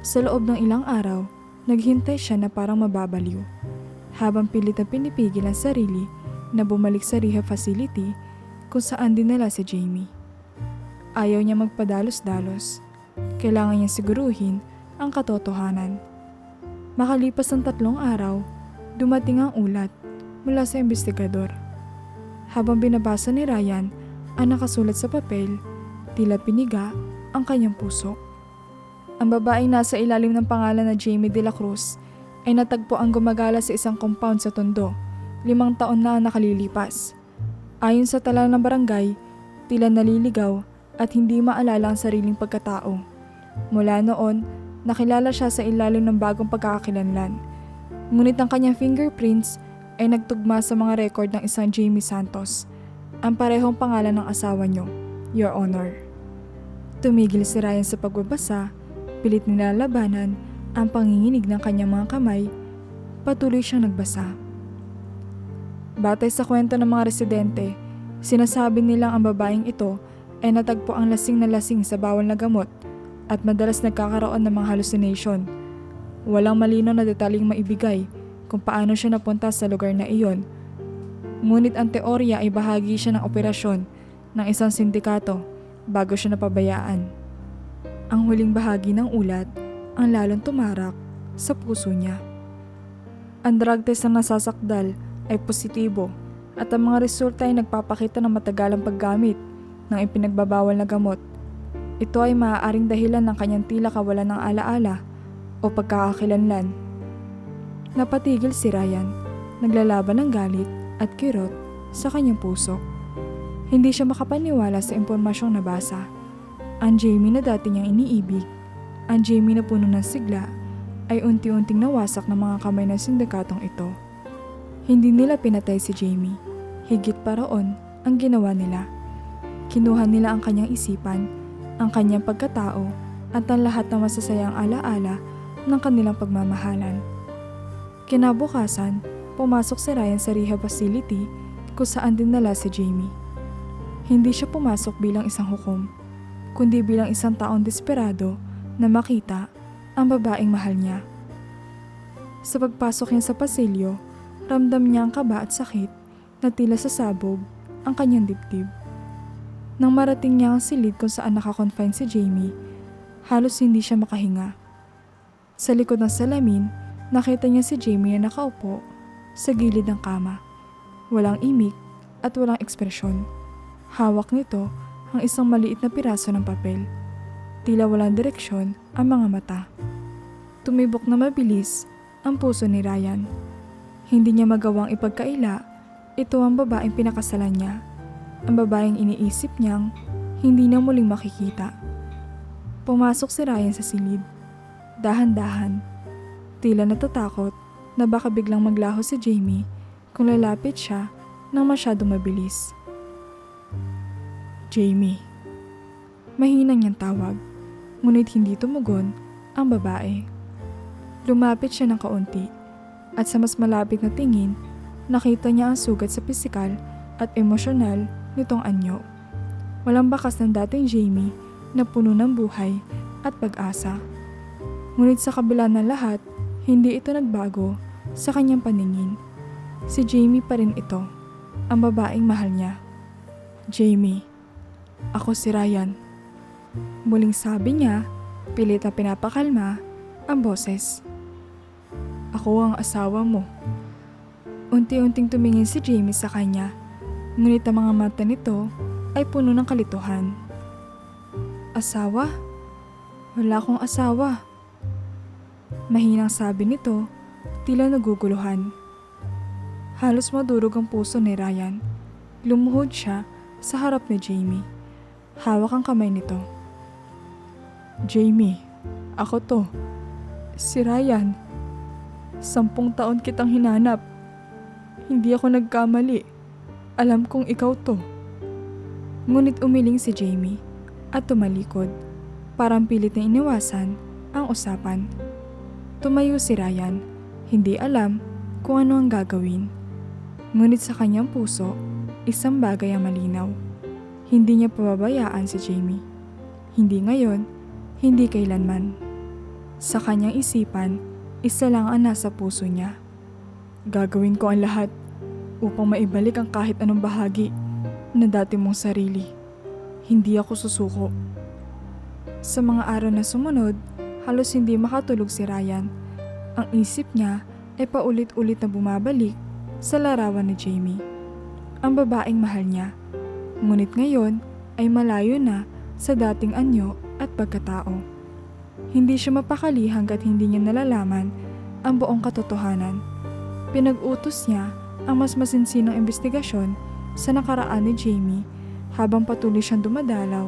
Sa loob ng ilang araw, naghintay siya na parang mababaliw, habang pilit na pinipigil ang sarili na bumalik sa rehab facility kung saan dinala si Jamie. Ayaw niya magpadalos-dalos. Kailangan niya siguruhin ang katotohanan. Makalipas ng 3 araw, dumating ang ulat mula sa investigador. Habang binabasa ni Ryan ang nakasulat sa papel, Tila piniga ang kanyang puso. Ang babaeng nasa ilalim ng pangalan na Jamie de la Cruz ay natagpo ang gumagala sa isang compound sa Tondo, 5 taon na ang nakalilipas. Ayon sa tala ng barangay, tila naliligaw at hindi maalala ang sariling pagkatao. Mula noon, nakilala siya sa ilalim ng bagong pagkakakilanlan. Ngunit ang kanyang fingerprints ay nagtugma sa mga record ng isang Jamie Santos, ang parehong pangalan ng asawa niyo, Your Honor. Tumigil si Ryan sa pagbabasa, pilit nilalabanan ang panginginig ng kanyang mga kamay, patuloy siyang nagbasa. Batay sa kwento ng mga residente, sinasabi nilang ang babaeng ito ay natagpo ang lasing na lasing sa bawal na gamot at madalas nagkakaroon ng mga hallucination. Walang malinaw na detalyeng maibigay kung paano siya napunta sa lugar na iyon. Ngunit ang teorya ay bahagi siya ng operasyon ng isang sindikato bago siya napabayaan. Ang huling bahagi ng ulat ang lalong tumarak sa puso niya. Ang drug test ng nasasakdal ay positibo at ang mga resulta ay nagpapakita ng matagalang paggamit ng ipinagbabawal na gamot. Ito ay maaaring dahilan ng kanyang tila kawalan ng alaala o pagkakakilanlan. Napatigil si Ryan, naglalaban ng galit at kirot sa kanyang puso. Hindi siya makapaniwala sa impormasyong nabasa. Ang Jamie na dati niyang iniibig, ang Jamie na puno ng sigla, ay unti-unting nawasak ng mga kamay ng sindikatong ito. Hindi nila pinatay si Jamie. Higit pa roon ang ginawa nila. Kinuha nila ang kanyang isipan, ang kanyang pagkatao, at ang lahat ng masasayang alaala ng kanilang pagmamahalan. Kinabukasan, pumasok si Ryan sa rehab facility kung saan dinala si Jamie. Hindi siya pumasok bilang isang hukom, kundi bilang isang taong desperado na makita ang babaeng mahal niya. Sa pagpasok niya sa pasilyo, ramdam niya ang kaba at sakit na tila sasabog ang kanyang dibdib. Nang marating niya ang silid kung saan nakakonfine si Jamie, halos hindi siya makahinga. Sa likod ng salamin, nakita niya si Jamie na nakaupo sa gilid ng kama. Walang imik at walang ekspresyon. Hawak nito ang isang maliit na piraso ng papel. Tila walang direksyon ang mga mata. Tumibok na mabilis ang puso ni Ryan. Hindi niya magawang ipagkaila, ito ang babaeng pinakasalan niya. Ang babaeng iniisip niyang hindi na muling makikita. Pumasok si Ryan sa silid. Dahan-dahan, tila natatakot na baka biglang maglaho si Jamie kung lalapit siya nang masyadong mabilis. Jamie. Mahinang niyang tawag, ngunit hindi tumugon ang babae. Lumapit siya ng kaunti at sa mas malapit na tingin, nakita niya ang sugat sa pisikal at emosyonal nitong anyo. Walang bakas ng dating Jamie na puno ng buhay at pag-asa. Ngunit sa kabila ng lahat, hindi ito nagbago sa kanyang paningin. Si Jamie pa rin ito, ang babaeng mahal niya. Jamie, ako si Ryan. Muling sabi niya, pilit na pinapakalma ang boses. Ako ang asawa mo. Unti-unting tumingin si Jamie sa kanya, ngunit ang mga mata nito ay puno ng kalituhan. Asawa? Wala akong asawa. Mahinang sabi nito, tila naguguluhan. Halos madurog ang puso ni Ryan. Lumuhod siya sa harap ni Jamie. Hawak ang kamay nito. Jamie, ako to. Si Ryan. 10 taon kitang hinanap. Hindi ako nagkamali. Alam kong ikaw to. Ngunit umiling si Jamie at tumalikod. Parang pilit na iniwasan ang usapan. Tumayo si Ryan, hindi alam kung ano ang gagawin. Ngunit sa kanyang puso, isang bagay ang malinaw. Hindi niya pababayaan si Jamie. Hindi ngayon, hindi kailanman. Sa kanyang isipan, isa lang ang nasa puso niya. Gagawin ko ang lahat upang maibalik ang kahit anong bahagi na dati mong sarili. Hindi ako susuko. Sa mga araw na sumunod, halos hindi makatulog si Ryan. Ang isip niya ay paulit-ulit na bumabalik sa larawan ni Jamie, ang babaeng mahal niya. Ngunit ngayon ay malayo na sa dating anyo at pagkatao. Hindi siya mapakali hanggat hindi niya nalalaman ang buong katotohanan. Pinag-utos niya ang mas masinsinang investigasyon sa nakaraan ni Jamie habang patuloy siyang dumadalaw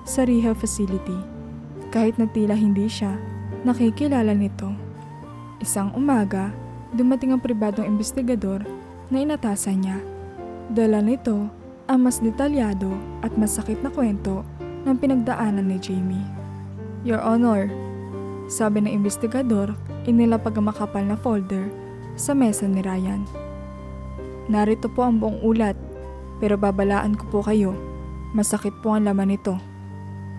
sa rehab facility, kahit na tila hindi siya nakikilala nito. Isang umaga, dumating ang pribadong investigador na inatasan niya. Dala nito ang mas detalyado at masakit na kwento ng pinagdaanan ni Jamie. "Your Honor," sabi ng investigador, inilapag ang makapal na folder sa mesa ni Ryan. "Narito po ang buong ulat, pero babalaan ko po kayo, masakit po ang laman nito."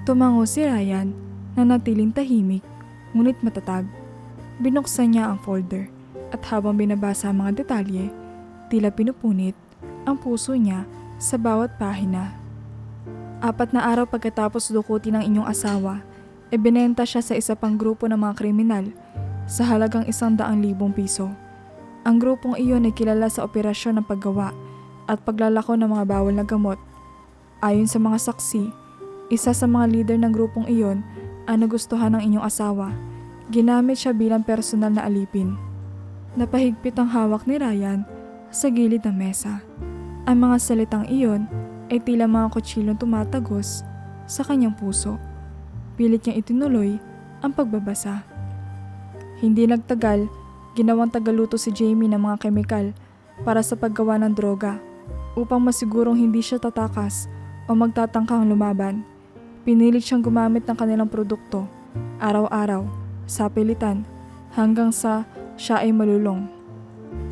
Tumango si Ryan na natiling tahimik ngunit matatag. Binuksan niya ang folder at habang binabasa ang mga detalye, tila pinupunit ang puso niya sa bawat pahina. 4 na araw pagkatapos dukutin ng inyong asawa, ibinenta siya sa isa pang grupo ng mga kriminal sa halagang 100,000 piso. Ang grupong iyon ay kilala sa operasyon ng paggawa at paglalako ng mga bawal na gamot. Ayon sa mga saksi, isa sa mga leader ng grupong iyon ang nagustuhan ng inyong asawa. Ginamit siya bilang personal na alipin. Napahigpit ang hawak ni Ryan sa gilid ng mesa. Ang mga salitang iyon ay tila mga kutsilong tumatagos sa kanyang puso. Pilit niyang itinuloy ang pagbabasa. Hindi nagtagal, ginawang tagaluto si Jamie ng mga kemikal para sa paggawa ng droga upang masigurong hindi siya tatakas o magtatangkang lumaban. Pinilit siyang gumamit ng kanilang produkto araw-araw sa pilitan hanggang sa siya ay malulong.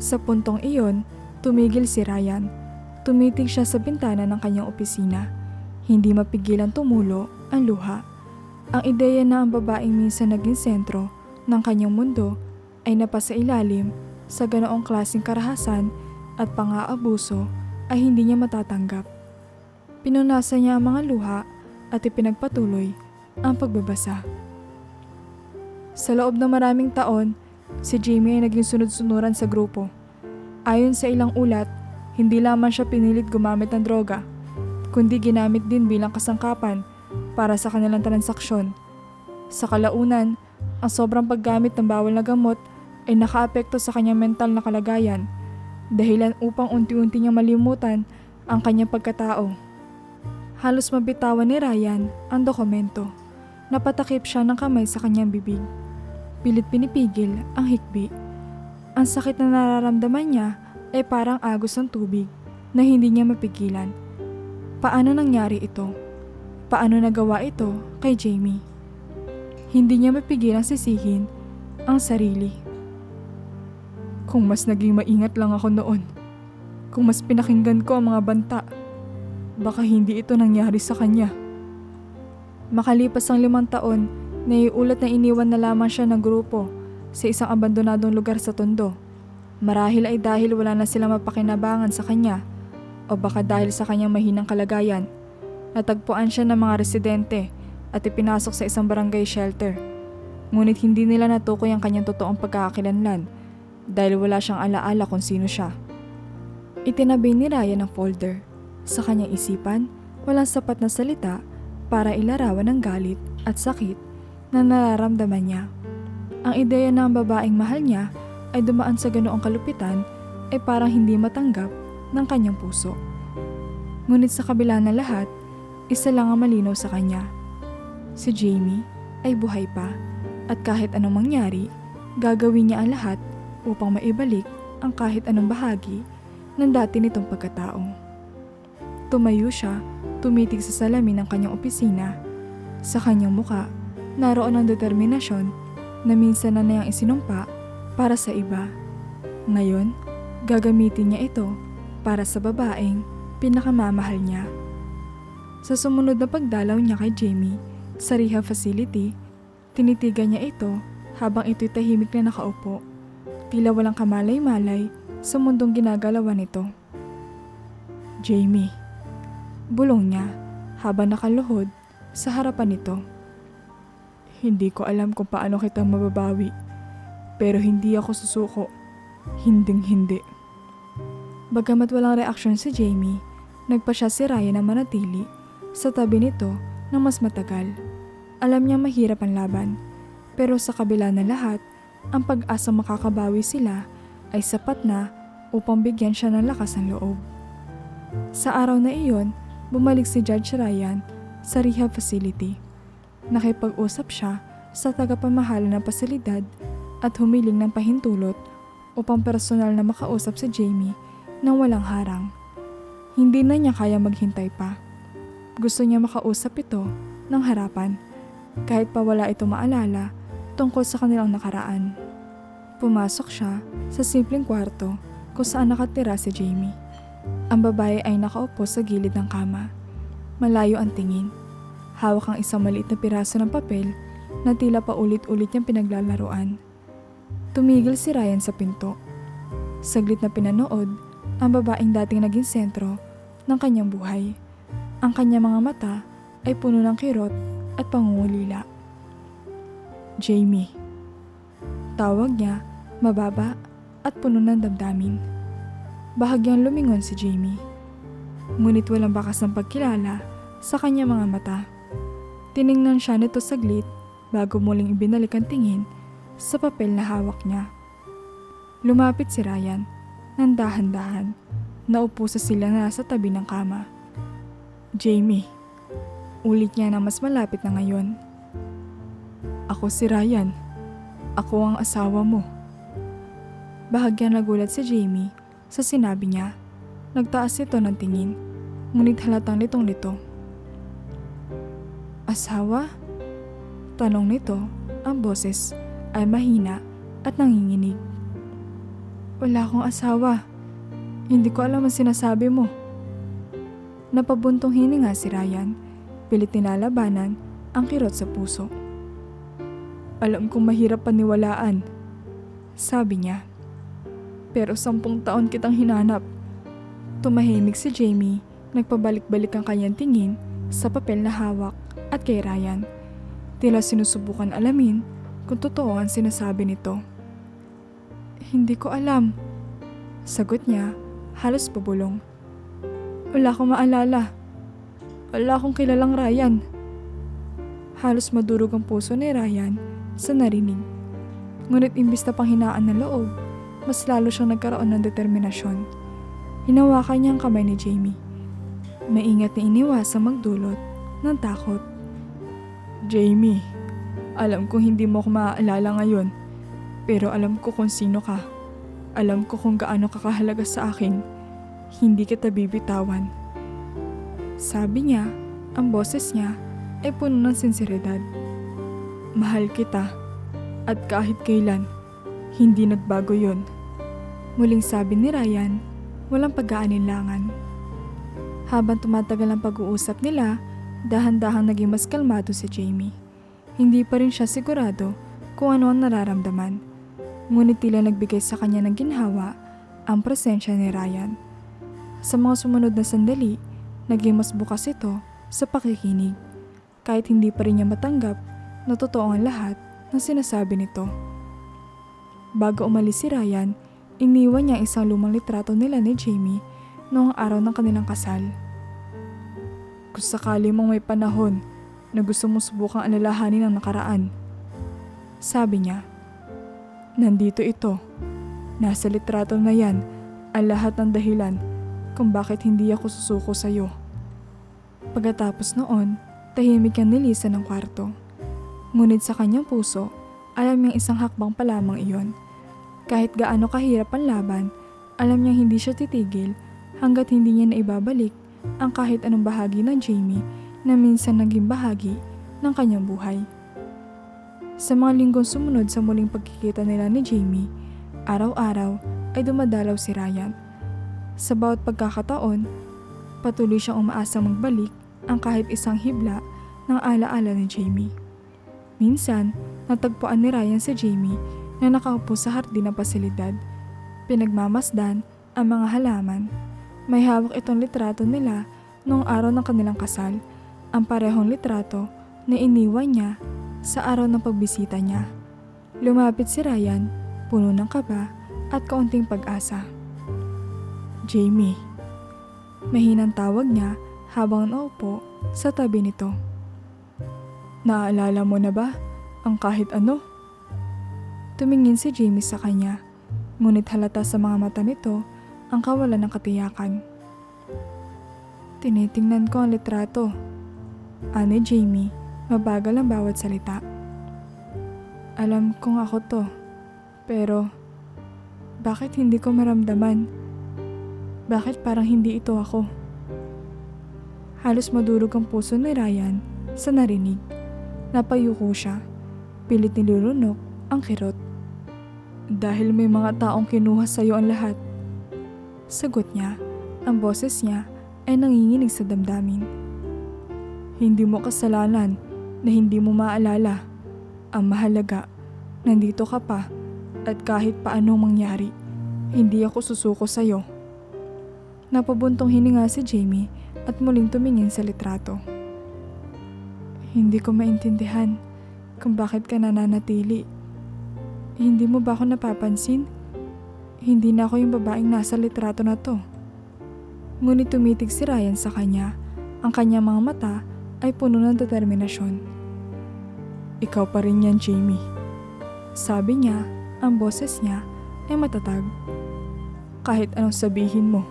Sa puntong iyon, tumigil si Ryan. Tumitig siya sa bintana ng kanyang opisina. Hindi mapigilan tumulo ang luha. Ang ideya na ang babaeng minsan naging sentro ng kanyang mundo ay napasailalim sa ganoong klaseng karahasan at pang-aabuso ay hindi niya matatanggap. Pinunasan niya ang mga luha at ipinagpatuloy ang pagbabasa. Sa loob ng maraming taon, si Jamie ay naging sunod-sunuran sa grupo. Ayon sa ilang ulat, hindi lamang siya pinilit gumamit ng droga, kundi ginamit din bilang kasangkapan para sa kanilang transaksyon. Sa kalaunan, ang sobrang paggamit ng bawal na gamot ay nakaapekto sa kanyang mental na kalagayan, dahilan upang unti-unti niyang malimutan ang kanyang pagkatao. Halos mabitawan ni Ryan ang dokumento. Napatakip siya ng kamay sa kanyang bibig. Pilit pinipigil ang hikbi. Ang sakit na nararamdaman niya ay parang agos ng tubig na hindi niya mapigilan. Paano nangyari ito? Paano nagawa ito kay Jamie? Hindi niya mapigilang sisihin ang sarili. Kung mas naging maingat lang ako noon, kung mas pinakinggan ko ang mga banta, baka hindi ito nangyari sa kanya. Makalipas ang 5 taon, naiulat na iniwan na lamang siya ng grupo sa isang abandonadong lugar sa Tondo. Marahil ay dahil wala na silang mapakinabangan sa kanya o baka dahil sa kanyang mahinang kalagayan. Natagpuan siya ng mga residente at ipinasok sa isang barangay shelter. Ngunit hindi nila natukoy ang kanyang totoong pagkakakilanlan dahil wala siyang alaala kung sino siya. Itinabi ni Ryan ang folder. Sa kanyang isipan, walang sapat na salita para ilarawan ang galit at sakit na nararamdaman niya. Ang ideya na ang babaeng mahal niya ay dumaan sa ganoong kalupitan ay parang hindi matanggap ng kanyang puso. Ngunit sa kabila ng lahat, isa lang ang malinaw sa kanya. Si Jamie ay buhay pa at kahit anong mangyari, gagawin niya ang lahat upang maibalik ang kahit anong bahagi ng dati nitong pagkatao. Tumayo siya, tumitig sa salamin ng kanyang opisina. Sa kanyang muka, naroon ang determinasyon na minsan na niyang isinumpa para sa iba. Ngayon, gagamitin niya ito para sa babaeng pinakamamahal niya. Sa sumunod na pagdalaw niya kay Jamie sa rehab facility, tinitigan niya ito habang ito'y tahimik na nakaupo. Tila walang kamalay-malay sa mundong ginagalawan nito. "Jamie," bulong niya habang nakaluhod sa harapan nito. "Hindi ko alam kung paano kita mababawi, pero hindi ako susuko. Hinding-hindi." Bagamat walang reaksyon si Jamie, nagpa siya si Ryan na manatili sa tabi nito ng mas matagal. Alam niya mahirap ang laban, pero sa kabila ng lahat, ang pag-asa makakabawi sila ay sapat na upang bigyan siya ng lakas ng loob. Sa araw na iyon, bumalik si Judge Ryan sa rehab facility. Nakipag-usap siya sa tagapamahala ng pasilidad at humiling ng pahintulot upang personal na makausap si Jamie nang walang harang. Hindi na niya kaya maghintay pa. Gusto niya makausap ito ng harapan, kahit pa wala ito maalala tungkol sa kanilang nakaraan. Pumasok siya sa simpleng kwarto kung saan nakatira si Jamie. Ang babae ay nakaupo sa gilid ng kama. Malayo ang tingin. Hawak ang isang maliit na piraso ng papel na tila pa ulit-ulit niyang pinaglalaruan. Tumigil si Ryan sa pinto. Saglit na pinanood ang babaeng dating naging sentro ng kanyang buhay. Ang kanyang mga mata ay puno ng kirot at pangungulila. Jamie. Tawag niya, mababa at puno ng damdamin. Bahagyang lumingon si Jamie. Ngunit walang bakas ng pagkilala sa kanyang mga mata. Tiningnan siya nito saglit bago muling ibinalik ang tingin sa papel na hawak niya. Lumapit si Ryan ng dahan-dahan. Naupo sa sila na nasa tabi ng kama. Jamie, ulit niya na mas malapit na ngayon. Ako si Ryan. Ako ang asawa mo. Bahagyang nagulat si Jamie sa sinabi niya. Nagtaas ito ng tingin, ngunit halatang litong-lito. Asawa? Tanong nito, ang boses ay mahina at nanginginig. Wala akong asawa. Hindi ko alam ang sinasabi mo. Napabuntong hininga si Ryan, pilit nilalabanan ang kirot sa puso. Alam kong mahirap paniwalaan, sabi niya. Pero 10 taon kitang hinanap. Tumahimik si Jamie, nagpabalik-balik ang kanyang tingin sa papel na hawak at kay Ryan. Tila sinusubukan alamin kung totoo ang sinasabi nito. Hindi ko alam, sagot niya, halos pabulong. Wala akong maalala. Wala akong kilalang Ryan. Halos madurog ang puso ni Ryan sa narinig. Ngunit imbis na panghinaan ng loob, mas lalo siyang nagkaroon ng determinasyon. Hinawakan niya ang kamay ni Jamie. Maingat na iniwasang magdulot ng takot. Jamie, alam kong hindi mo ako maaalala ngayon, pero alam ko kung sino ka. Alam ko kung gaano ka kahalaga sa akin. Hindi kita bibitawan. Sabi niya, ang boses niya ay puno ng sinseridad. Mahal kita, at kahit kailan, hindi nagbago yon. Muling sabi ni Ryan, walang pag-aalinlangan. Habang tumatagal ang pag-uusap nila, dahan-dahang naging mas kalmado si Jamie. Hindi pa rin siya sigurado kung ano ang nararamdaman. Ngunit tila nagbigay sa kanya ng ginhawa ang presensya ni Ryan. Sa mga sumunod na sandali, naging mas bukas ito sa pakikinig. Kahit hindi pa rin niya matanggap na totoo ang lahat ng sinasabi nito. Bago umalis si Ryan, iniwan niya isang lumang litrato nila ni Jamie noong araw ng kanilang kasal. Kung sakali mong may panahon na gusto mong subukang alalahanin ang nakaraan, sabi niya. Nandito ito. Nasa litrato na yan ang lahat ng dahilan kung bakit hindi ako susuko sa iyo. Pagkatapos noon, tahimik ang nilisan ng kwarto. Ngunit sa kanyang puso, alam niyang isang hakbang pa lamang iyon. Kahit gaano kahirap ang laban, alam niyang hindi siya titigil hanggat hindi niya naibabalik ang kahit anong bahagi ng Jamie na minsan naging bahagi ng kanyang buhay. Sa mga linggong sumunod sa muling pagkikita nila ni Jamie, araw-araw ay dumadalaw si Ryan. Sa bawat pagkakataon, patuloy siyang umaasang magbalik ang kahit isang hibla ng alaala ni Jamie. Minsan, natagpuan ni Ryan si Jamie na nakaupo sa hardin ng pasilidad. Pinagmamasdan ang mga halaman. May hawak itong litrato nila noong araw ng kanilang kasal, ang parehong litrato na iniwan niya sa araw ng pagbisita niya. Lumapit si Ryan, puno ng kaba at kaunting pag-asa. Jamie. Mahinang tawag niya habang naupo sa tabi nito. Naaalala mo na ba ang kahit ano? Tumingin si Jamie sa kanya, ngunit halata sa mga mata nito ang kawalan ng katiyakan. Tinitingnan ko ang litrato. Ani Jamie, mabagal ang bawat salita. Alam kong ako to, pero bakit hindi ko maramdaman? Bakit parang hindi ito ako? Halos madurog ang puso ni Ryan sa narinig. Napayuko siya, pilit nilulunok ang kirot. Dahil may mga taong kinuha sa iyo ang lahat. Sagot niya, ang boses niya ay nanginginig sa damdamin. Hindi mo kasalanan na hindi mo maalala. Ang mahalaga, nandito ka pa at kahit paanong mangyari, hindi ako susuko sa iyo. Napabuntong hininga si Jamie at muling tumingin sa litrato. Hindi ko maintindihan kung bakit ka nananatili. Hindi mo ba ako napapansin? Hindi na ako yung babaeng nasa litrato na to. Ngunit tumitig si Ryan sa kanya. Ang kanyang mga mata ay puno ng determinasyon. Ikaw pa rin yan, Jamie. Sabi niya, ang boses niya ay matatag. Kahit anong sabihin mo,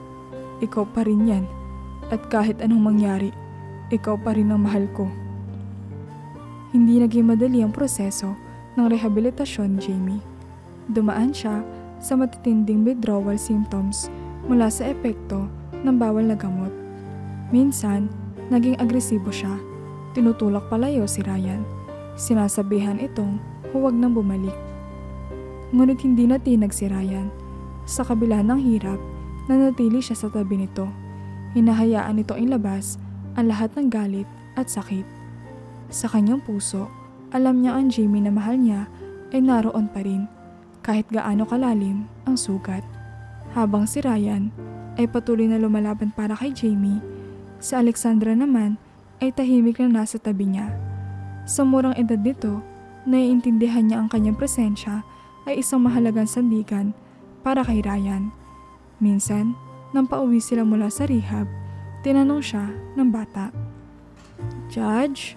ikaw pa rin yan. At kahit anong mangyari, ikaw pa rin ang mahal ko. Hindi naging madali ang proseso ng rehabilitasyon, Jamie. Dumaan siya sa matitinding withdrawal symptoms mula sa epekto ng bawal na gamot. Minsan, naging agresibo siya. Tinutulak palayo si Ryan. Sinasabihan itong huwag nang bumalik. Ngunit hindi natinag si Ryan. Sa kabila ng hirap, nanatili siya sa tabi nito. Hinahayaan nito ilabas ang lahat ng galit at sakit. Sa kanyang puso, alam niya ang Jamie na mahal niya ay naroon pa rin kahit gaano kalalim ang sugat. Habang si Ryan ay patuloy na lumalaban para kay Jamie, si Alexandra naman ay tahimik na nasa tabi niya. Sa murang edad nito, naiintindihan niya ang kanyang presensya ay isang mahalagang sandigan para kay Ryan. Minsan, nang pauwi sila mula sa rehab, tinanong siya ng bata. Judge,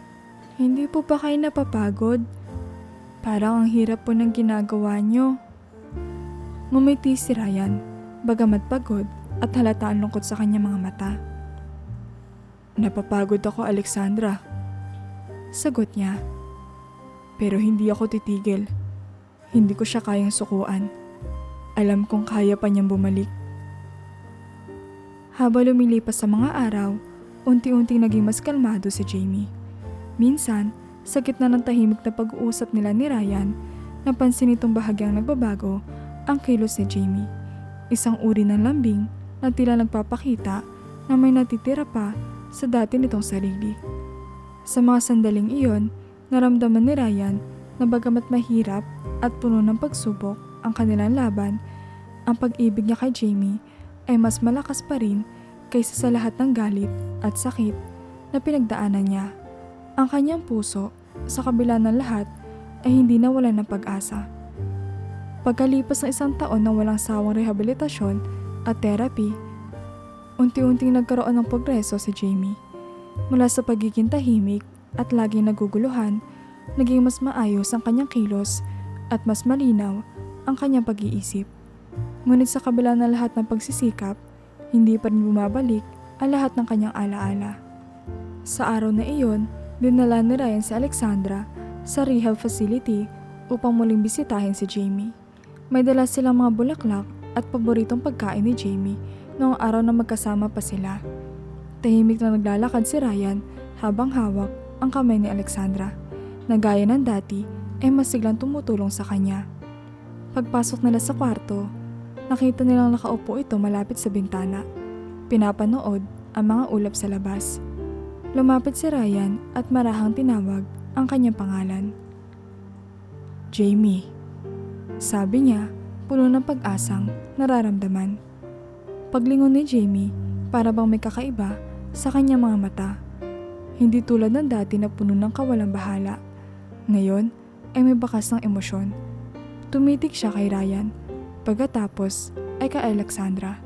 hindi po ba kayo napapagod? Parang ang hirap po ng ginagawa niyo. Ngumiti si Ryan, bagamat pagod at halata ang lungkot sa kanyang mga mata. Napapagod ako, Alexandra. Sagot niya. Pero hindi ako titigil. Hindi ko siya kayang sukuan. Alam kong kaya pa niyang bumalik. Habang lumilipas sa mga araw, unti-unting naging mas kalmado si Jamie. Minsan, sa gitna ng tahimik na pag-uusap nila ni Ryan, napansin itong bahagyang nagbabago ang kilos ni Jamie. Isang uri ng lambing na tila nagpapakita na may natitira pa sa dati nitong sarili. Sa mga sandaling iyon, naramdaman ni Ryan na bagamat mahirap at puno ng pagsubok ang kanilang laban, ang pag-ibig niya kay Jamie ay mas malakas pa rin kaysa sa lahat ng galit at sakit na pinagdaanan niya. Ang kanyang puso, sa kabila ng lahat, ay hindi nawalan ng pag-asa. Pagkalipas ng 1 taon na walang sawang rehabilitasyon at therapy, unti-unting nagkaroon ng progreso si Jamie. Mula sa pagiging tahimik at laging naguguluhan, naging mas maayos ang kanyang kilos at mas malinaw ang kanyang pag-iisip. Ngunit sa kabila ng lahat ng pagsisikap, hindi pa rin bumabalik ang lahat ng kanyang alaala. Sa araw na iyon, dinala ni Ryan si Alexandra sa rehab facility upang muling bisitahin si Jamie. May dala silang mga bulaklak at paboritong pagkain ni Jamie noong araw na magkasama pa sila. Tahimik na naglalakad si Ryan habang hawak ang kamay ni Alexandra, na gaya ng dati ay masiglang tumutulong sa kanya. Pagpasok nila sa kwarto, nakita nilang nakaupo ito malapit sa bintana. Pinapanood ang mga ulap sa labas. Lumapit si Ryan at marahang tinawag ang kanyang pangalan. Jamie, sabi niya, puno ng pag-asang nararamdaman. Paglingon ni Jamie, para bang may kakaiba sa kanyang mga mata. Hindi tulad ng dati na puno ng kawalang bahala. Ngayon ay may bakas ng emosyon. Tumitig siya kay Ryan. Pagkatapos ay kay Alexandra,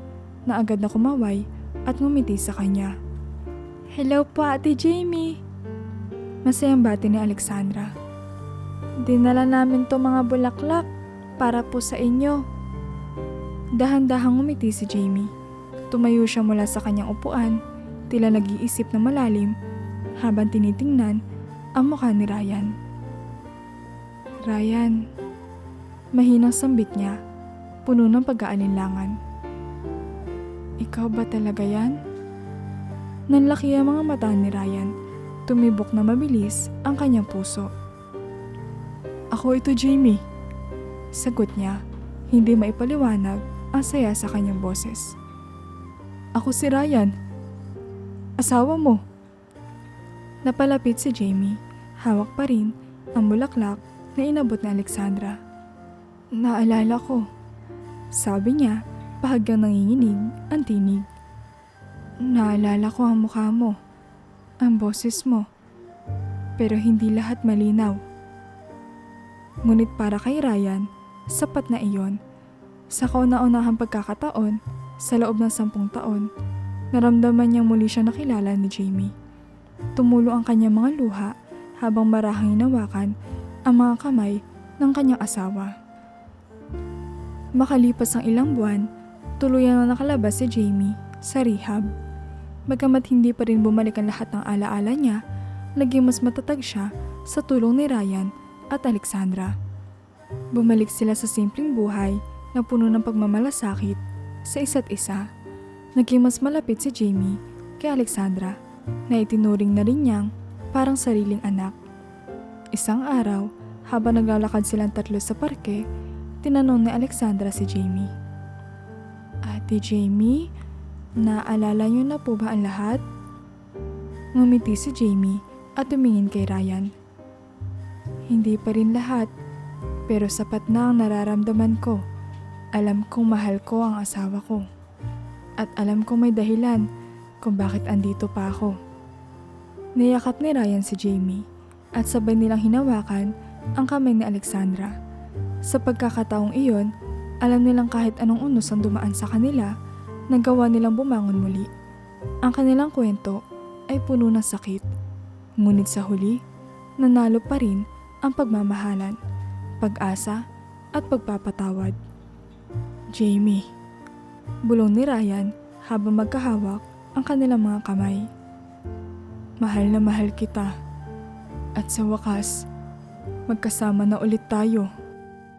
na agad na kumaway at ngumiti sa kanya. Hello po, Ate Jamie. Masayang bati ni Alexandra. Dinala namin to mga bulaklak para po sa inyo. Dahan-dahang umiti si Jamie. Tumayo siya mula sa kanyang upuan, tila nag-iisip na malalim habang tinitingnan ang mukha ni Ryan. Ryan, mahinang sambit niya, puno ng pag-aalinlangan. Ikaw ba talaga yan? Nanlaki ang mga mata ni Ryan, tumibok na mabilis ang kanyang puso. Ako ito, Jamie. Sagot niya, hindi maipaliwanag ang saya sa kanyang boses. Ako si Ryan. Asawa mo. Napalapit si Jamie, hawak pa rin ang bulaklak na inabot ni Alexandra. Naalala ko, sabi niya, bahagyang nanginginig ang tinig. Naalala ko ang mukha mo, ang boses mo, pero hindi lahat malinaw. Ngunit para kay Ryan, sapat na iyon. Sa kauna-unahang pagkakataon, sa loob ng 10 taon, naramdaman niyang muli siya nakilala ni Jamie. Tumulo ang kanyang mga luha habang marahang hinawakan ang mga kamay ng kanyang asawa. Makalipas ang ilang buwan, tuluyan na nakalabas si Jamie sa rehab. Bagamat hindi pa rin bumalik ang lahat ng alaala niya, naging mas matatag siya sa tulong ni Ryan at Alexandra. Bumalik sila sa simpleng buhay na puno ng pagmamalasakit sa isa't isa. Naging mas malapit si Jamie kay Alexandra na itinuring na rin niyang parang sariling anak. Isang araw, habang naglalakad silang tatlo sa parke, tinanong ni Alexandra si Jamie. Ate Jamie, naalala niyo na po ba ang lahat? Ngumiti si Jamie at tumingin kay Ryan. Hindi pa rin lahat, pero sapat na ang nararamdaman ko. Alam kong mahal ko ang asawa ko. At alam kong may dahilan kung bakit andito pa ako. Niyakap ni Ryan si Jamie at sabay nilang hinawakan ang kamay ni Alexandra. Sa pagkakataong iyon, alam nilang kahit anong unos ang dumaan sa kanila, nagawa nilang bumangon muli. Ang kanilang kwento ay puno ng sakit. Ngunit sa huli, nanalo pa rin ang pagmamahalan, pag-asa at pagpapatawad. Jamie, bulong ni Ryan habang magkahawak ang kanilang mga kamay. Mahal na mahal kita. At sa wakas, magkasama na ulit tayo.